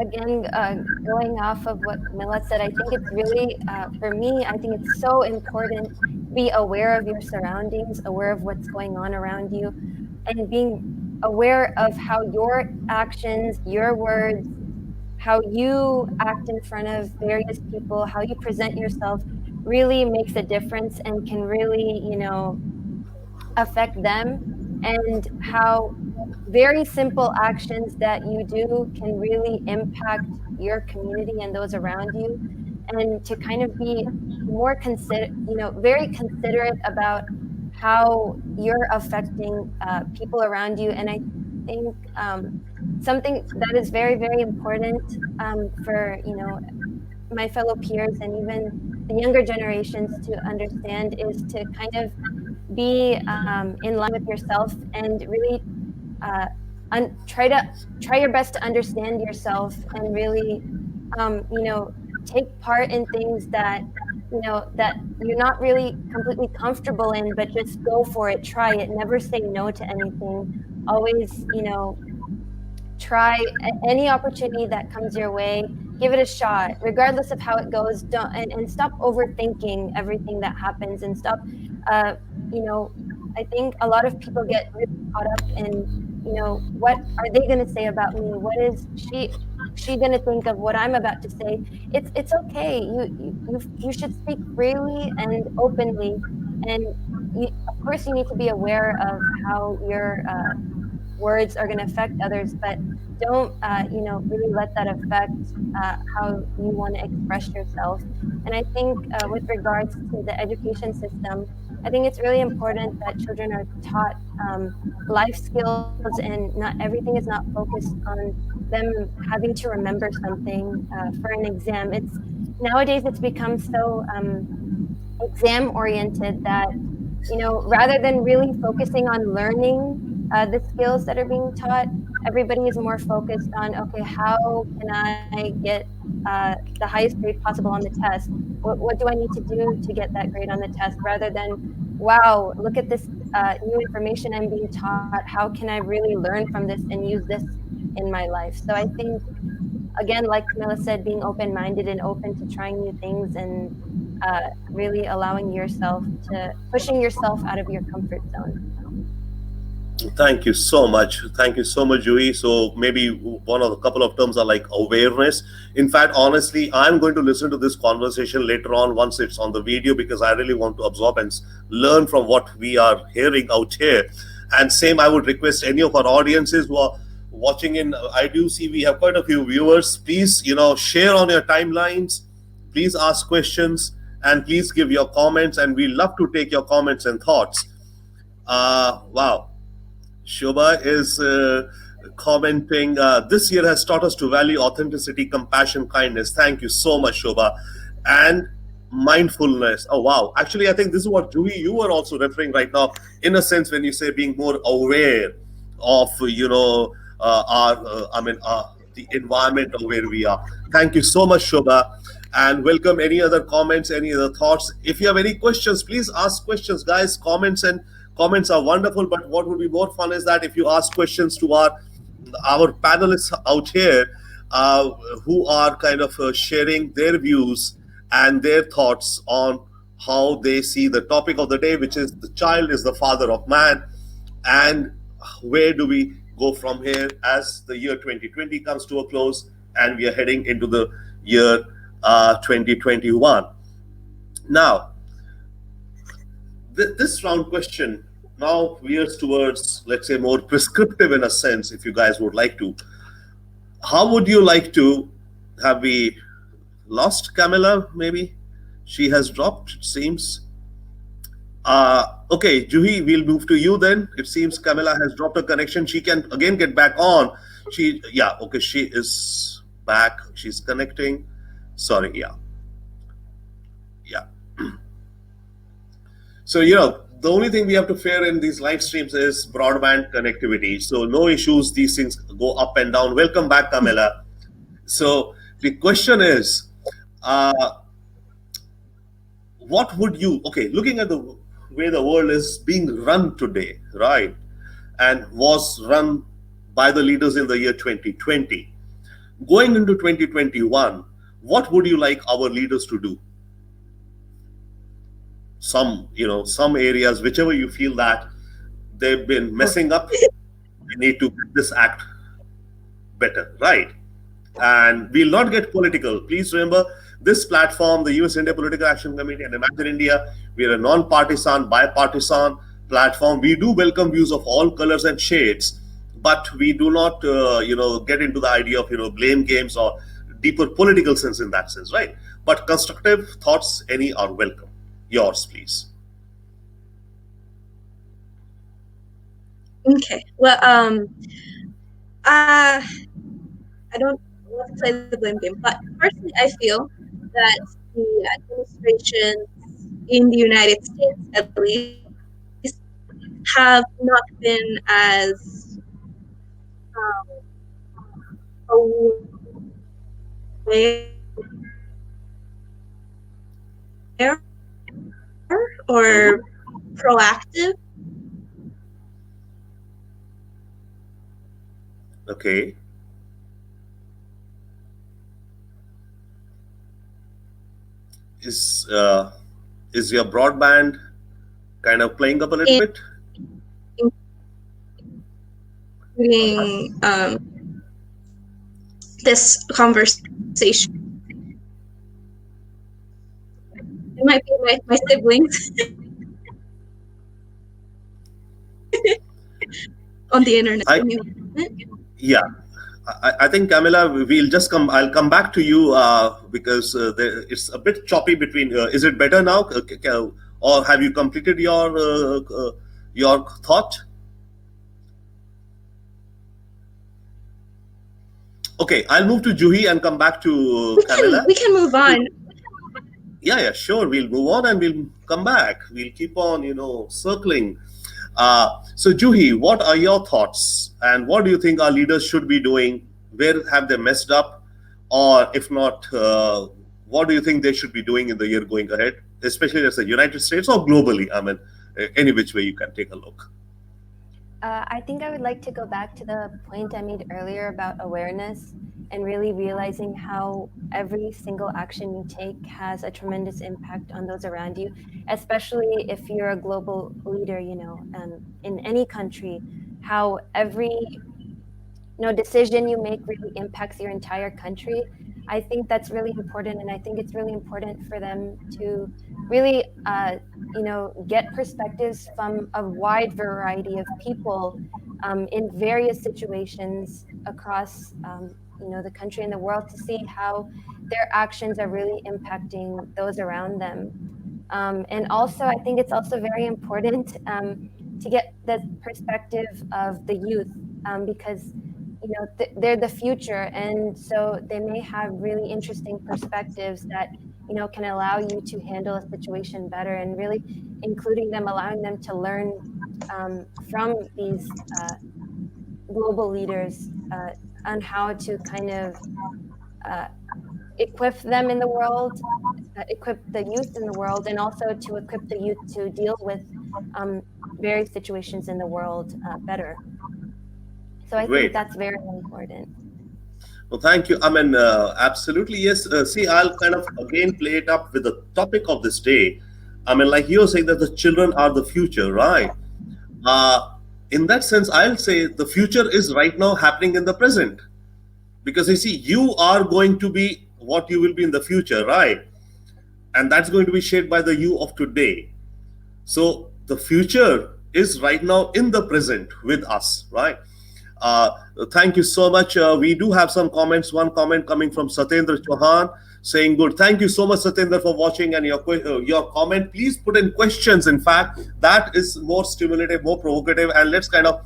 again, going off of what Camilla said, I think it's really, for me, I think it's so important to be aware of your surroundings, aware of what's going on around you, and being aware of how your actions, your words, how you act in front of various people, how you present yourself really makes a difference and can really, affect them, and how very simple actions that you do can really impact your community and those around you, and to kind of be more very considerate about how you're affecting people around you. And I think something that is very, very important for my fellow peers and even the younger generations to understand is to kind of be in line with yourself and really uh, try your best to understand yourself and really take part in things that that you're not really completely comfortable in, but just go for it, try it, never say no to anything, always try any opportunity that comes your way, give it a shot regardless of how it goes. Don't and stop overthinking everything that happens, and stop uh, you know I think a lot of people get really caught up in what are they going to say about me, what is she going to think of what I'm about to say. It's okay. You should speak freely and openly, and of course you need to be aware of how your words are going to affect others, but don't really let that affect how you want to express yourself. And I think with regards to the education system, I think it's really important that children are taught life skills, and not everything is not focused on them having to remember something for an exam. It's nowadays it's become so exam oriented that rather than really focusing on learning the skills that are being taught, everybody is more focused on, okay, how can I get the highest grade possible on the test? What do I need to do to get that grade on the test? Rather than, wow, look at this new information I'm being taught. How can I really learn from this and use this in my life? So I think, again, like Camilla said, being open-minded and open to trying new things, and really allowing yourself to pushing yourself out of your comfort zone. Thank you so much. Thank you so much, Joey. So maybe one of the couple of terms are like awareness. In fact, honestly, I'm going to listen to this conversation later on once it's on the video, because I really want to absorb and learn from what we are hearing out here. And same, I would request any of our audiences who are watching in. I do see we have quite a few viewers. Please, share on your timelines. Please ask questions, and please give your comments. And we love to take your comments and thoughts. Wow. Shobha is commenting, this year has taught us to value authenticity, compassion, kindness. Thank you so much, Shobha. And mindfulness. Oh, wow. Actually, I think this is what, Juhi, you were also referring right now, in a sense, when you say being more aware of, the environment of where we are. Thank you so much, Shobha. And welcome any other comments, any other thoughts. If you have any questions, please ask questions, guys. Comments are wonderful, but what would be more fun is that if you ask questions to our panelists out here, who are kind of sharing their views and their thoughts on how they see the topic of the day, which is the child is the father of man. and where do we go from here as the year 2020 comes to a close and we are heading into the year 2021. Now, this round question now veers towards, let's say, more prescriptive in a sense, if you guys would like to. How would you like to have we lost Camilla? Maybe she has dropped, it seems. Okay, Juhi, we'll move to you then. It seems Camilla has dropped her connection. She can again get back on. Yeah, okay, she is back. She's connecting. Sorry, yeah, yeah. So, the only thing we have to fear in these live streams is broadband connectivity. So, no issues. These things go up and down. Welcome back, Camilla. So, the question is, what would you, okay, looking at the way the world is being run today, right? And was run by the leaders in the year 2020. Going into 2021, what would you like our leaders to do? Some areas, whichever you feel that they've been messing up, we need to get this act better, right? And we'll not get political. Please remember, this platform, the US India Political Action Committee and Imagine India, we are a non-partisan, bipartisan platform. We do welcome views of all colors and shades, but we do not, get into the idea of, blame games or deeper political sense in that sense, right? But constructive thoughts, any are welcome. Yours, please. Okay. Well, I don't want to play the blame game, but personally, I feel that the administrations in the United States, at least, have not been as aware Mhm. or proactive. Okay. Is is your broadband kind of playing up a little bit? Including this conversation. It might be my siblings on the internet. I Yeah, I think Camilla, we'll just come. I'll come back to you because it's a bit choppy between. Is it better now, or have you completed your thought? Okay, I'll move to Juhi and come back to Camilla. We can move on. Yeah, sure. We'll move on and we'll come back. We'll keep on, circling. So, Juhi, what are your thoughts, and what do you think our leaders should be doing? Where have they messed up, or if not, what do you think they should be doing in the year going ahead, especially as the United States or globally? I mean, any which way you can take a look. I think I would like to go back to the point I made earlier about awareness and really realizing how every single action you take has a tremendous impact on those around you, especially if you're a global leader, in any country, how every decision you make really impacts your entire country. I think that's really important, and I think it's really important for them to really, get perspectives from a wide variety of people in various situations across, the country and the world, to see how their actions are really impacting those around them. And also, I think it's also very important to get the perspective of the youth, because they're the future, and so they may have really interesting perspectives that can allow you to handle a situation better, and really including them, allowing them to learn from these global leaders on how to kind of equip them in the world, equip the youth in the world, and also to equip the youth to deal with various situations in the world better. So I think that's very important. Well, thank you. I mean, absolutely, yes. See, I'll kind of again play it up with the topic of this day. I mean, like you're saying that the children are the future, right? In that sense, I'll say the future is right now happening in the present, because you see, you are going to be what you will be in the future, right? And that's going to be shaped by the you of today. So the future is right now in the present with us, right? Uh, Thank you so much. We do have some comments. One comment coming from Satyendra Chauhan saying, "Good. Thank you so much, Satyendra, for watching and your comment. Please put in questions. In fact, that is more stimulative, more provocative, and let's kind of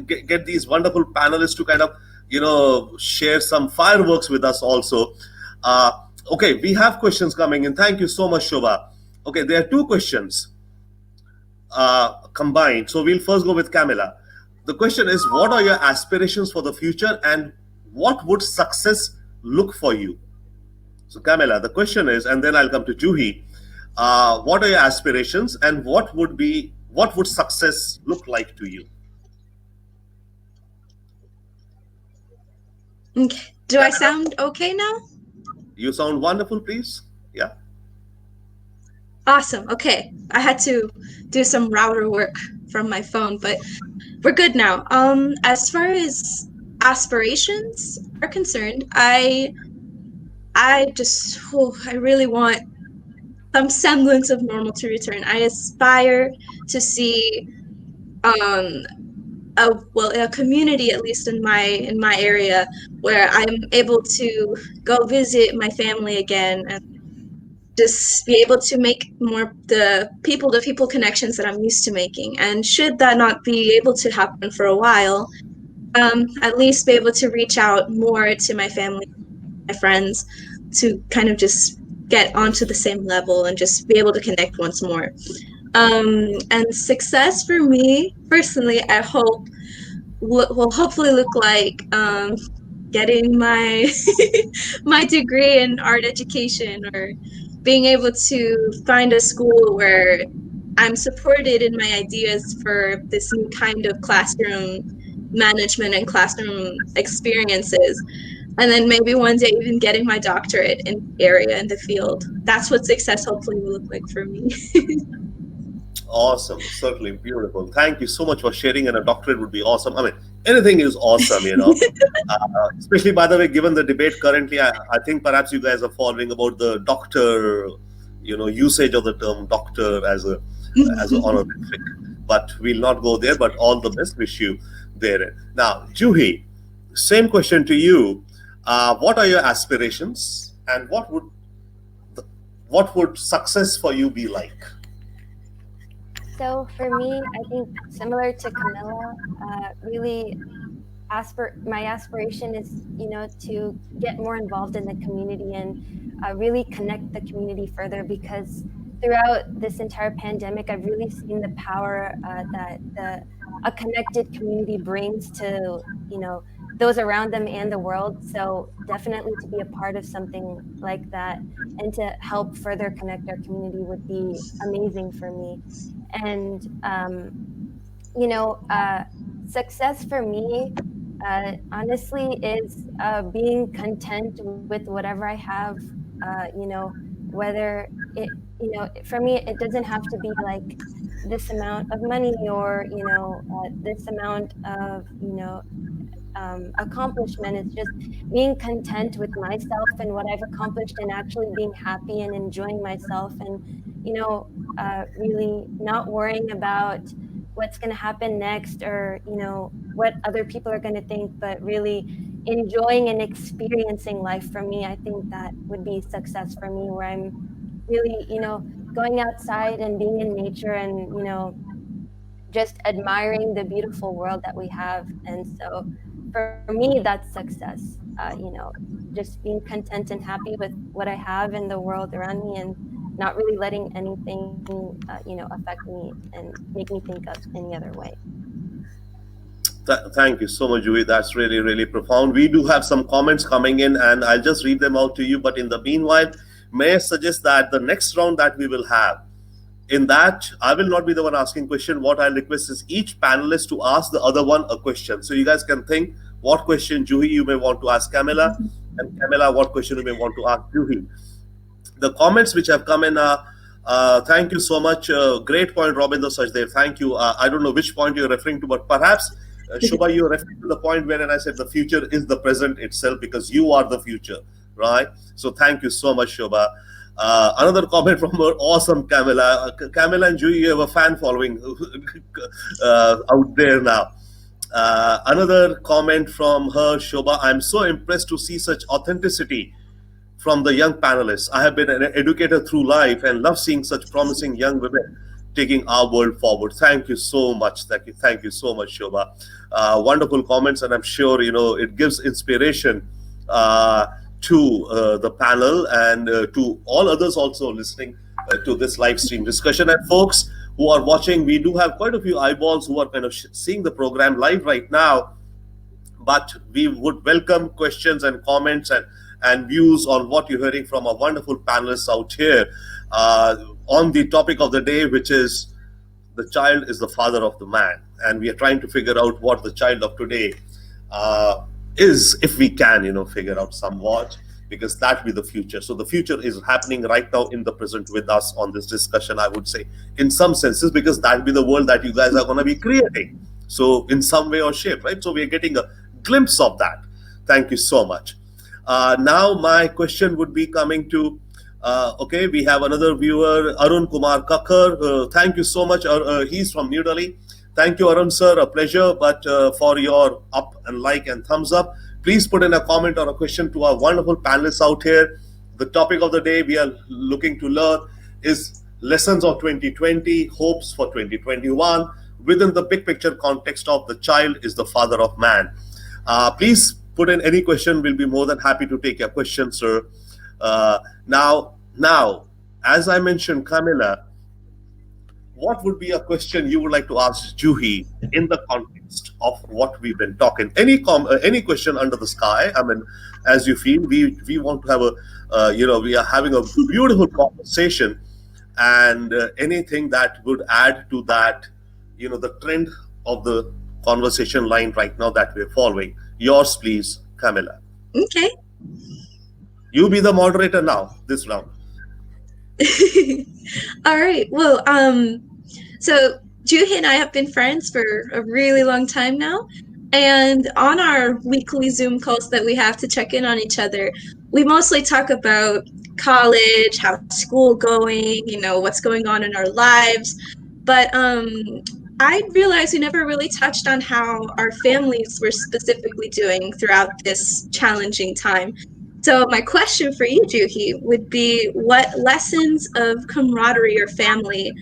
get these wonderful panelists to kind of share some fireworks with us also." Uh, okay, we have questions coming in. Thank you so much, Shobha. Okay, there are two questions combined. So we'll first go with Camilla. The question is, what are your aspirations for the future, and what would success look for you? So Camilla, the question is, and then I'll come to Juhi. What are your aspirations, and what would success look like to you? Okay. Do I sound okay now? You sound wonderful, please. Yeah. Awesome. Okay. I had to do some router work from my phone, but we're good now. As far as aspirations are concerned, I really want some semblance of normal to return. I aspire to see um a community, at least in my area, where I'm able to go visit my family again and just be able to make more the people connections that I'm used to making. And should that not be able to happen for a while, at least be able to reach out more to my family, my friends, to kind of just get onto the same level and just be able to connect once more. And success for me personally, I hope will hopefully look like getting my my degree in art education, or being able to find a school where I'm supported in my ideas for this new kind of classroom management and classroom experiences. And then maybe one day even getting my doctorate in the area, in the field. That's what success hopefully will look like for me. Awesome. Certainly beautiful. Thank you so much for sharing. And a doctorate would be awesome. I mean, anything is awesome. Especially, by the way, given the debate currently, I think perhaps you guys are following about the doctor, usage of the term doctor as a honorific. But we'll not go there. But all the best. Wish you there. Now, Juhi, same question to you. What are your aspirations, and what would success for you be like? So for me, I think similar to Camilla, really my aspiration is, to get more involved in the community and really connect the community further, because throughout this entire pandemic, I've really seen the power that a connected community brings to, those around them and the world. So definitely to be a part of something like that and to help further connect our community would be amazing for me. And success for me, honestly, is being content with whatever I have. Whether for me, it doesn't have to be like this amount of money, or this amount of accomplishment. It's just being content with myself and what I've accomplished, and actually being happy and enjoying myself, and really not worrying about what's going to happen next, or what other people are going to think, but really enjoying and experiencing life. For me, I think that would be success for me, where I'm really going outside and being in nature, and just admiring the beautiful world that we have. And so for me, that's success. Just being content and happy with what I have in the world around me, and not really letting anything affect me and make me think of any other way. Thank you so much, Juhi. That's really, really profound. We do have some comments coming in, and I'll just read them out to you. But in the meanwhile, may I suggest that the next round that we will have, in that I will not be the one asking question. What I'll request is each panelist to ask the other one a question. So you guys can think what question, Juhi, you may want to ask Camilla, and Camilla, what question you may want to ask Juhi. The comments which have come in are, Thank you so much. Great point, Robinder Sachdev. Thank you. I don't know which point you're referring to, but perhaps, Shubha, you're referring to the point wherein I said the future is the present itself because you are the future, right? So thank you so much, Shubha. Another comment from our awesome Camilla. Camilla and Julie, you have a fan following out there now. Another comment from her, Shobha. I'm so impressed to see such authenticity from the young panelists. I have been an educator through life and love seeing such promising young women taking our world forward. Thank you so much. Thank you so much, Shobha. Wonderful comments, and I'm sure it gives inspiration to the panel and to all others also listening to this live stream discussion. And folks who are watching, we do have quite a few eyeballs who are kind of seeing the program live right now, but we would welcome questions and comments and views on what you're hearing from our wonderful panelists out here on the topic of the day, which is the child is the father of the man. And we are trying to figure out what the child of today is, if we can, figure out somewhat, because that will be the future. So the future is happening right now in the present with us on this discussion, I would say, in some senses, because that will be the world that you guys are going to be creating. So in some way or shape, right? So we are getting a glimpse of that. Thank you so much. Now my question would be coming to, okay, we have another viewer, Arun Kumar Kakkar. Thank you so much. He's from New Delhi. Thank you, Arun sir. A pleasure. But for your up and like and thumbs up, please put in a comment or a question to our wonderful panelists out here. The topic of the day we are looking to learn is lessons of 2020, hopes for 2021 within the big picture context of the child is the father of man. Please put in any question. We'll be more than happy to take your questions, sir. Now, as I mentioned, Camilla, what would be a question you would like to ask Juhi in the context of what we've been talking? Any question under the sky? I mean, as you feel, we want to have we are having a beautiful conversation, and anything that would add to that, the trend of the conversation line right now that we're following. Yours, please, Camilla. Okay. You be the moderator now, this round. All right. Well, so Juhi and I have been friends for a really long time now. And on our weekly Zoom calls that we have to check in on each other, we mostly talk about college, how school going, what's going on in our lives. But I realized we never really touched on how our families were specifically doing throughout this challenging time. So my question for you, Juhi, would be what lessons of camaraderie or family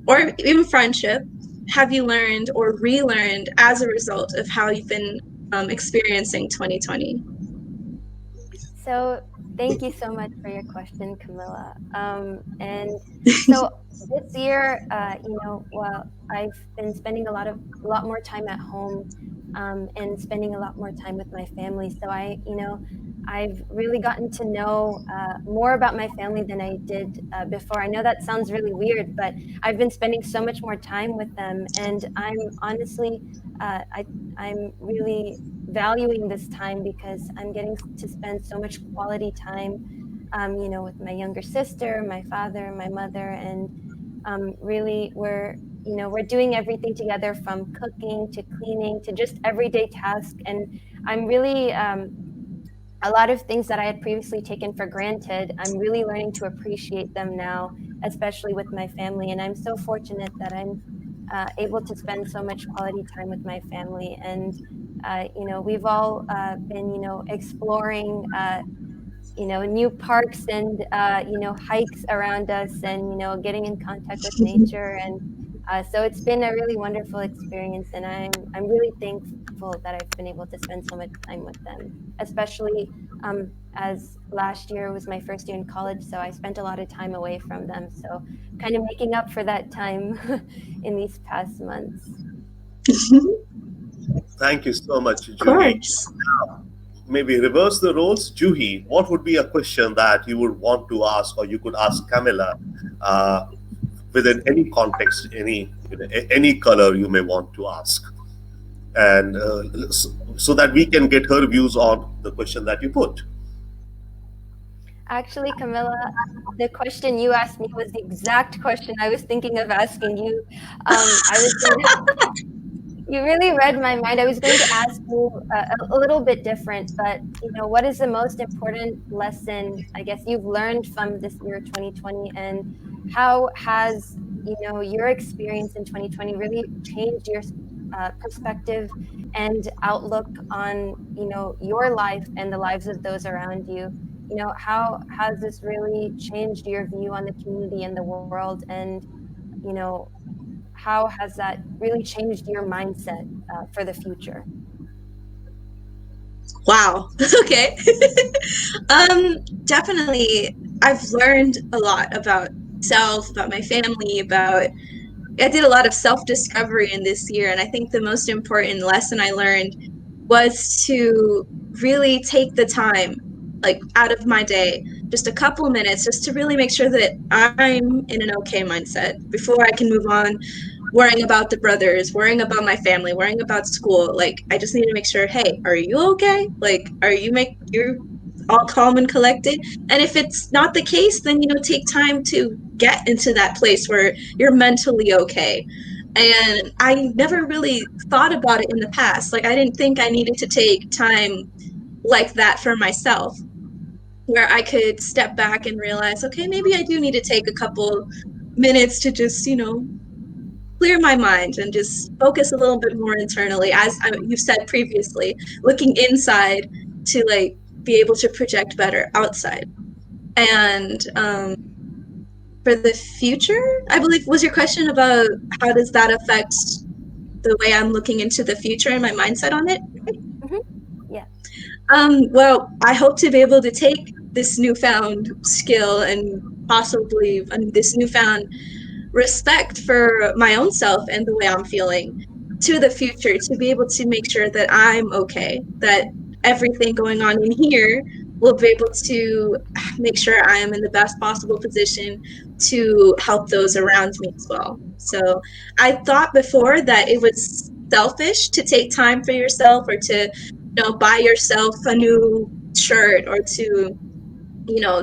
or even friendship have you learned or relearned as a result of how you've been experiencing 2020? So thank you so much for your question, Camilla. And so this year, well, I've been spending a lot more time at home and spending a lot more time with my family. So I've really gotten to know more about my family than I did before. I know that sounds really weird, but I've been spending so much more time with them, and I'm honestly, I'm really valuing this time because I'm getting to spend so much quality time, with my younger sister, my father, my mother, and really we're doing everything together from cooking to cleaning to just everyday tasks, and I'm really a lot of things that I had previously taken for granted, I'm really learning to appreciate them now, especially with my family. And I'm so fortunate that I'm able to spend so much quality time with my family. And, we've all been, exploring, new parks and, hikes around us and, getting in contact with nature. And so it's been a really wonderful experience. And I'm really thankful that I've been able to spend so much time with them, especially as last year was my first year in college, so I spent a lot of time away from them. So kind of making up for that time in these past months. Thank you so much, Of Juhi. course. Maybe reverse the roles. Juhi, what would be a question that you would want to ask or you could ask Camilla within any context, any color you may want to ask? And so that we can get her views on the question that you put. Actually, Camilla, the question you asked me was the exact question I was thinking of asking you. I was going to, you really read my mind. I was going to ask you a little bit different, but what is the most important lesson I guess you've learned from this year 2020, and how has your experience in 2020 really changed your perspective and outlook on your life and the lives of those around you? How has this really changed your view on the community and the world, and you know how has that really changed your mindset for the future? Wow. Okay. Definitely, I've learned a lot about myself, about my family, about I did a lot of self-discovery in this year, and I think the most important lesson I learned was to really take the time, like out of my day, just a couple minutes, just to really make sure that I'm in an okay mindset before I can move on worrying about the brothers, worrying about my family, worrying about school. Like I just need to make sure, hey, are you okay? Like you're all calm and collected? And if it's not the case, then take time to get into that place where you're mentally okay. And I never really thought about it in the past. Like I didn't think I needed to take time like that for myself, where I could step back and realize, okay, maybe I do need to take a couple minutes to just, clear my mind and just focus a little bit more internally, as you said previously, looking inside to like be able to project better outside. And for the future, I believe was your question about how does that affect the way I'm looking into the future and my mindset on it. Hmm. Yeah. Well, I hope to be able to take this newfound skill and possibly this newfound respect for my own self and the way I'm feeling to the future, to be able to make sure that I'm okay, that everything going on in here will be able to make sure I am in the best possible position to help those around me as well. So I thought before that it was selfish to take time for yourself, or to buy yourself a new shirt, or to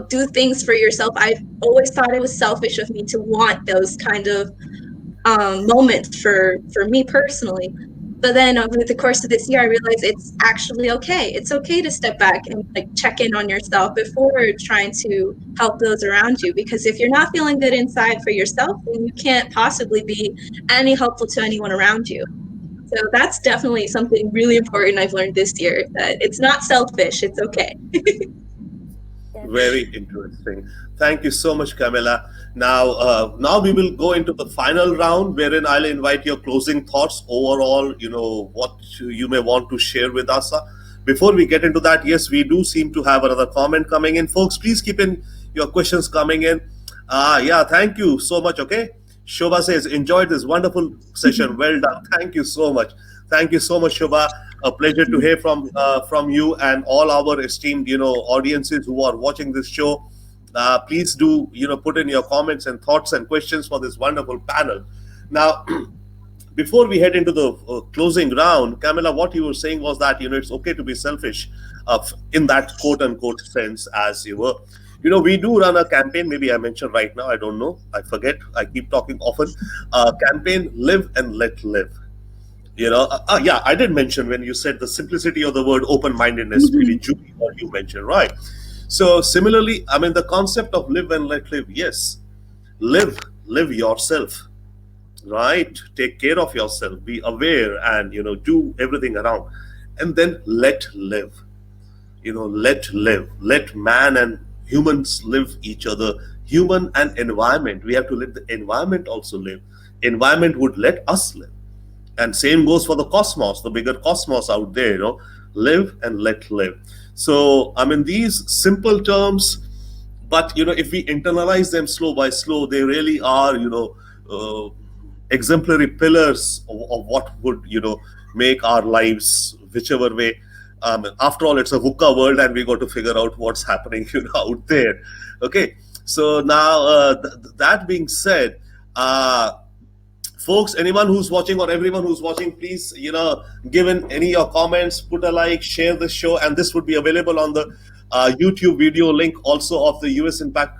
do things for yourself. I've always thought it was selfish of me to want those kind of moments for me personally. But then over the course of this year, I realized it's actually okay. It's okay to step back and like check in on yourself before trying to help those around you. Because if you're not feeling good inside for yourself, then you can't possibly be any helpful to anyone around you. So that's definitely something really important I've learned this year, that it's not selfish. It's okay. Yes. Very interesting. Thank you so much, Camilla. Now we will go into the final round, wherein I'll invite your closing thoughts overall. What you may want to share with us. Before we get into that, yes, we do seem to have another comment coming in, folks. Please keep in your questions coming in. Yeah, thank you so much. Okay, Shobha says enjoyed this wonderful session. Well done. Thank you so much. Thank you so much, Shobha. A pleasure to hear from you and all our esteemed audiences who are watching this show. Please do put in your comments and thoughts and questions for this wonderful panel. Now, before we head into the closing round, Camilla, what you were saying was that it's okay to be selfish, in that quote unquote sense, as you were. We do run a campaign. Maybe I mentioned right now. I don't know. I forget. I keep talking often. Campaign: live and let live. Yeah, I did mention when you said the simplicity of the word open-mindedness, maybe Julie or you mentioned, right? So similarly, I mean, the concept of live and let live, yes, live yourself, right? Take care of yourself, be aware, and do everything around, and then let live. Let man and humans live each other. Human and environment, we have to let the environment also live. Environment would let us live, and same goes for the cosmos, the bigger cosmos out there. Live and let live. So I mean, these simple terms, but if we internalize them slow by slow, they really are uh, exemplary pillars of what would make our lives whichever way. After all, it's a VUCA world, and we got to figure out what's happening out there. Okay, so now that being said, folks, anyone who's watching or everyone who's watching, please give in any of your comments, put a like, share the show, and this would be available on the YouTube video link also of the US Impact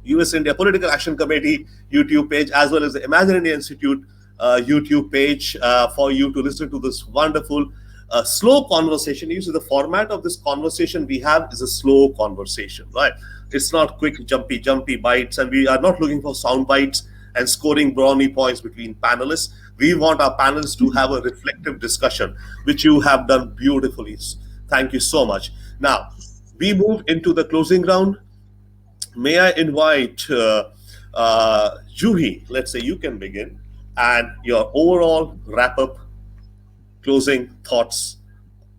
US India Political Action Committee YouTube page, as well as the Imagine India Institute YouTube page, for you to listen to this wonderful slow conversation. Usually, the format of this conversation we have is a slow conversation, right? It's not quick, jumpy bites, and we are not looking for sound bites and scoring brownie points between panelists. We want our panelists to have a reflective discussion, which you have done beautifully. Thank you so much. Now, we move into the closing round. May I invite Juhi? Let's say you can begin, and your overall wrap up, closing thoughts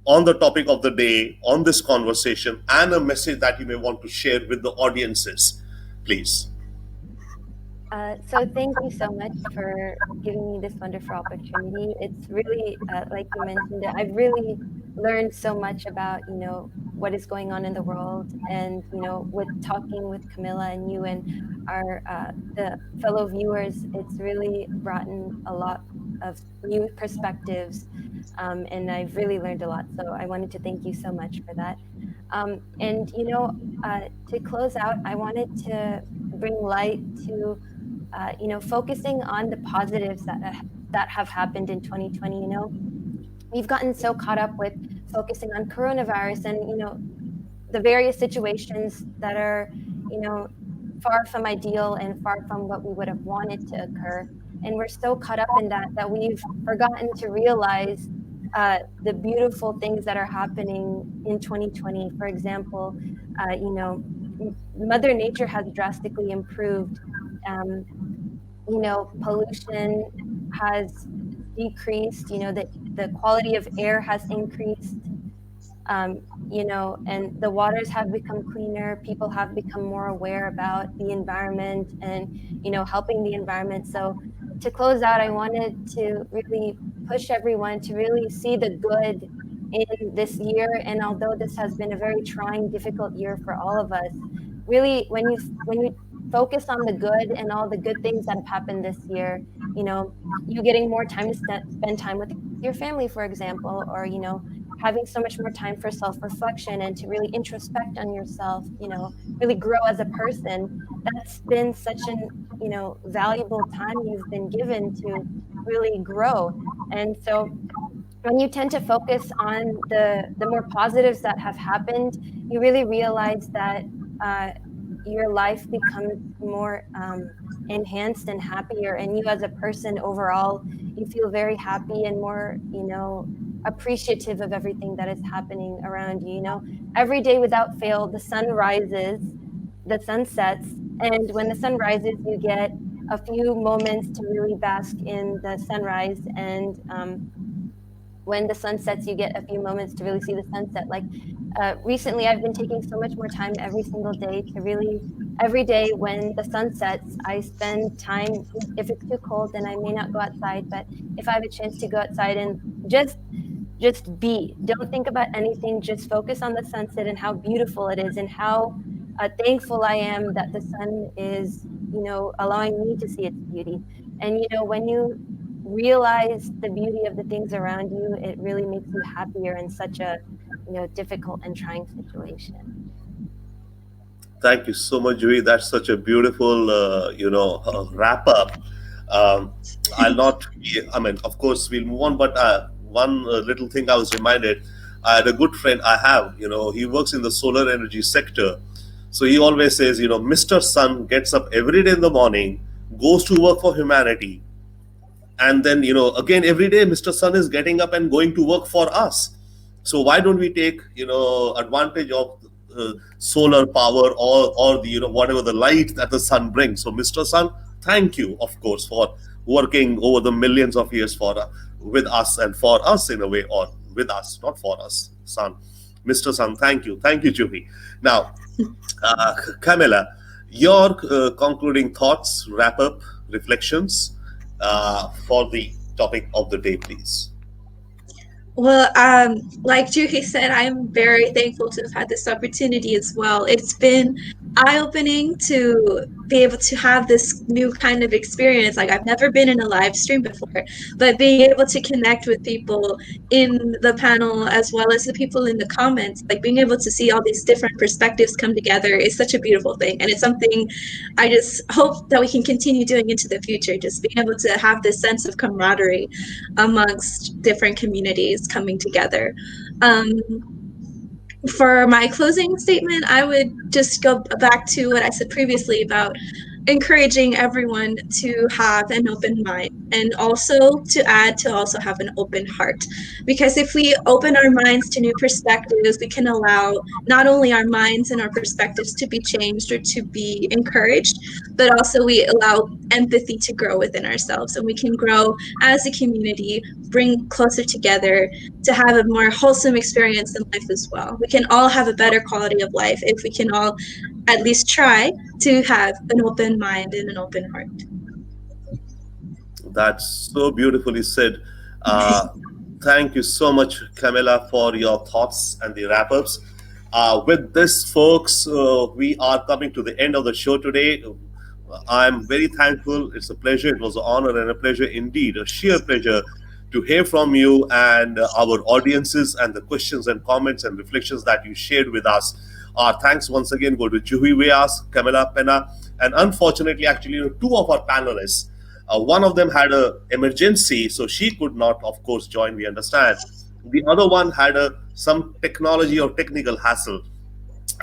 on the topic of the day, on this conversation, and a message that you may want to share with the audiences, please. So thank you so much for giving me this wonderful opportunity. It's really, like you mentioned, I've really learned so much about, what is going on in the world, and, with talking with Camilla and you and our the fellow viewers, it's really brought in a lot of new perspectives, and I've really learned a lot. So I wanted to thank you so much for that. And, to close out, I wanted to bring light to focusing on the positives that have happened in 2020. We've gotten so caught up with focusing on coronavirus and the various situations that are far from ideal and far from what we would have wanted to occur, and we're so caught up in that we've forgotten to realize the beautiful things that are happening in 2020. For example, Mother Nature has drastically improved. Pollution has decreased, the quality of air has increased, and the waters have become cleaner. People have become more aware about the environment and, helping the environment. So to close out, I wanted to really push everyone to really see the good in this year. And although this has been a very trying, difficult year for all of us, really, when you focus on the good and all the good things that have happened this year, you getting more time to spend time with your family, for example, or, having so much more time for self-reflection and to really introspect on yourself, really grow as a person. That's been such an, valuable time you've been given to really grow. And so when you tend to focus on the more positives that have happened, you really realize that your life becomes more enhanced and happier, and you as a person overall, you feel very happy and more appreciative of everything that is happening around you. Every day without fail, the sun rises, the sun sets, and when the sun rises, you get a few moments to really bask in the sunrise, and when the sun sets, you get a few moments to really see the sunset. Like recently, I've been taking so much more time every single day to really, every day when the sun sets, I spend time. If it's too cold, then I may not go outside. But if I have a chance to go outside and just be, don't think about anything, just focus on the sunset and how beautiful it is, and how thankful I am that the sun is, allowing me to see its beauty. And, when you realize the beauty of the things around you, it really makes you happier in such a, difficult and trying situation. Thank you so much, Juhi. That's such a beautiful, wrap up. Um, I'll not, I mean, of course, we'll move on, but one little thing I was reminded. I had a good friend I have, he works in the solar energy sector. So he always says, Mr. Sun gets up every day in the morning, goes to work for humanity. And then, again, every day, Mr. Sun is getting up and going to work for us. So why don't we take, advantage of solar power, or the, whatever the light that the sun brings. So Mr. Sun, thank you, of course, for working over the millions of years for with us, and for us in a way, or with us, not for us, Sun. Mr. Sun, thank you. Thank you, Juhi. Now, Camilla, your concluding thoughts, wrap up, reflections for the topic of the day, please. Well, like Juhi said, I'm very thankful to have had this opportunity as well. It's been eye-opening to be able to have this new kind of experience. Like, I've never been in a live stream before, but being able to connect with people in the panel as well as the people in the comments, like being able to see all these different perspectives come together is such a beautiful thing. And it's something I just hope that we can continue doing into the future, just being able to have this sense of camaraderie amongst different communities coming together. Um, for my closing statement, I would just go back to what I said previously about encouraging everyone to have an open mind, and also to add to also have an open heart. Because if we open our minds to new perspectives, we can allow not only our minds and our perspectives to be changed or to be encouraged, but also we allow empathy to grow within ourselves, and we can grow as a community, bring closer together to have a more wholesome experience in life as well. We can all have a better quality of life if we can all at least try to have an open mind and an open heart. That's so beautifully said. Uh, Thank you so much, Camilla, for your thoughts and the wrap ups. With this, folks, we are coming to the end of the show today. I'm very thankful. It's a pleasure. It was an honor and a pleasure indeed, a sheer pleasure to hear from you and our audiences, and the questions and comments and reflections that you shared with us. Our thanks once again go to Juhi Vyas, Camilla Pena, and unfortunately, actually, two of our panelists. One of them had a emergency, so she could not, of course, join. We understand. The other one had some technology or technical hassle.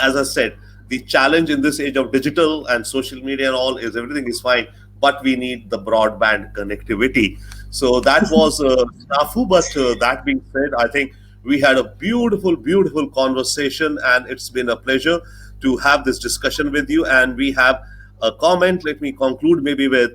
As I said, the challenge in this age of digital and social media and all is everything is fine, but we need the broadband connectivity. So that was snafu. But that being said, I think we had a beautiful, beautiful conversation, and it's been a pleasure to have this discussion with you. And we have a comment. Let me conclude maybe with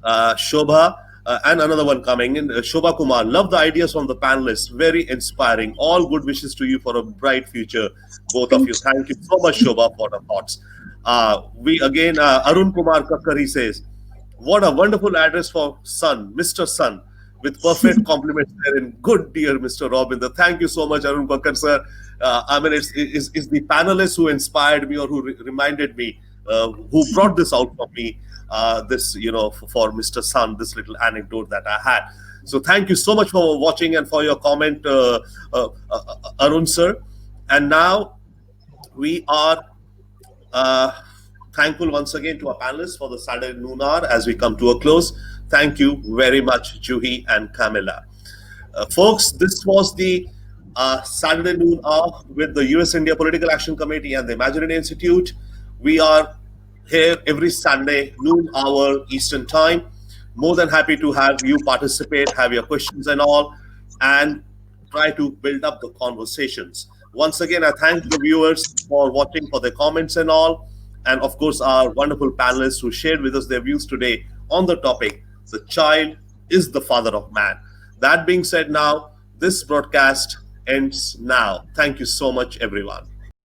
Shobha. And another one coming in, Shobha Kumar. Love the ideas from the panelists. Very inspiring. All good wishes to you for a bright future, both of Thank you. Thank you so much, Shobha, for the thoughts. We again, Arun Kumar Kakkar, says, "What a wonderful address for Sun, Mr. Sun, with perfect compliments there in good, dear Mr. Robinder." Thank you so much, Arun Kakkar, sir. I mean, it's the panelists who inspired me, or who reminded me, who brought this out for me, this, for Mr. Sun, this little anecdote that I had. So thank you so much for watching and for your comment, Arun, sir. And now we are uh, thankful once again to our panelists for the Saturday noon hour as we come to a close. Thank you very much, Juhi and Camilla. Folks, this was the Saturday noon hour with the US India Political Action Committee and the Imaginary Institute. We are here every Sunday, noon hour Eastern Time. More than happy to have you participate, have your questions and all, and try to build up the conversations. Once again, I thank the viewers for watching, for their comments and all, and of course, our wonderful panelists who shared with us their views today on the topic, the child is the father of man. That being said, now, this broadcast ends now. Thank you so much, everyone.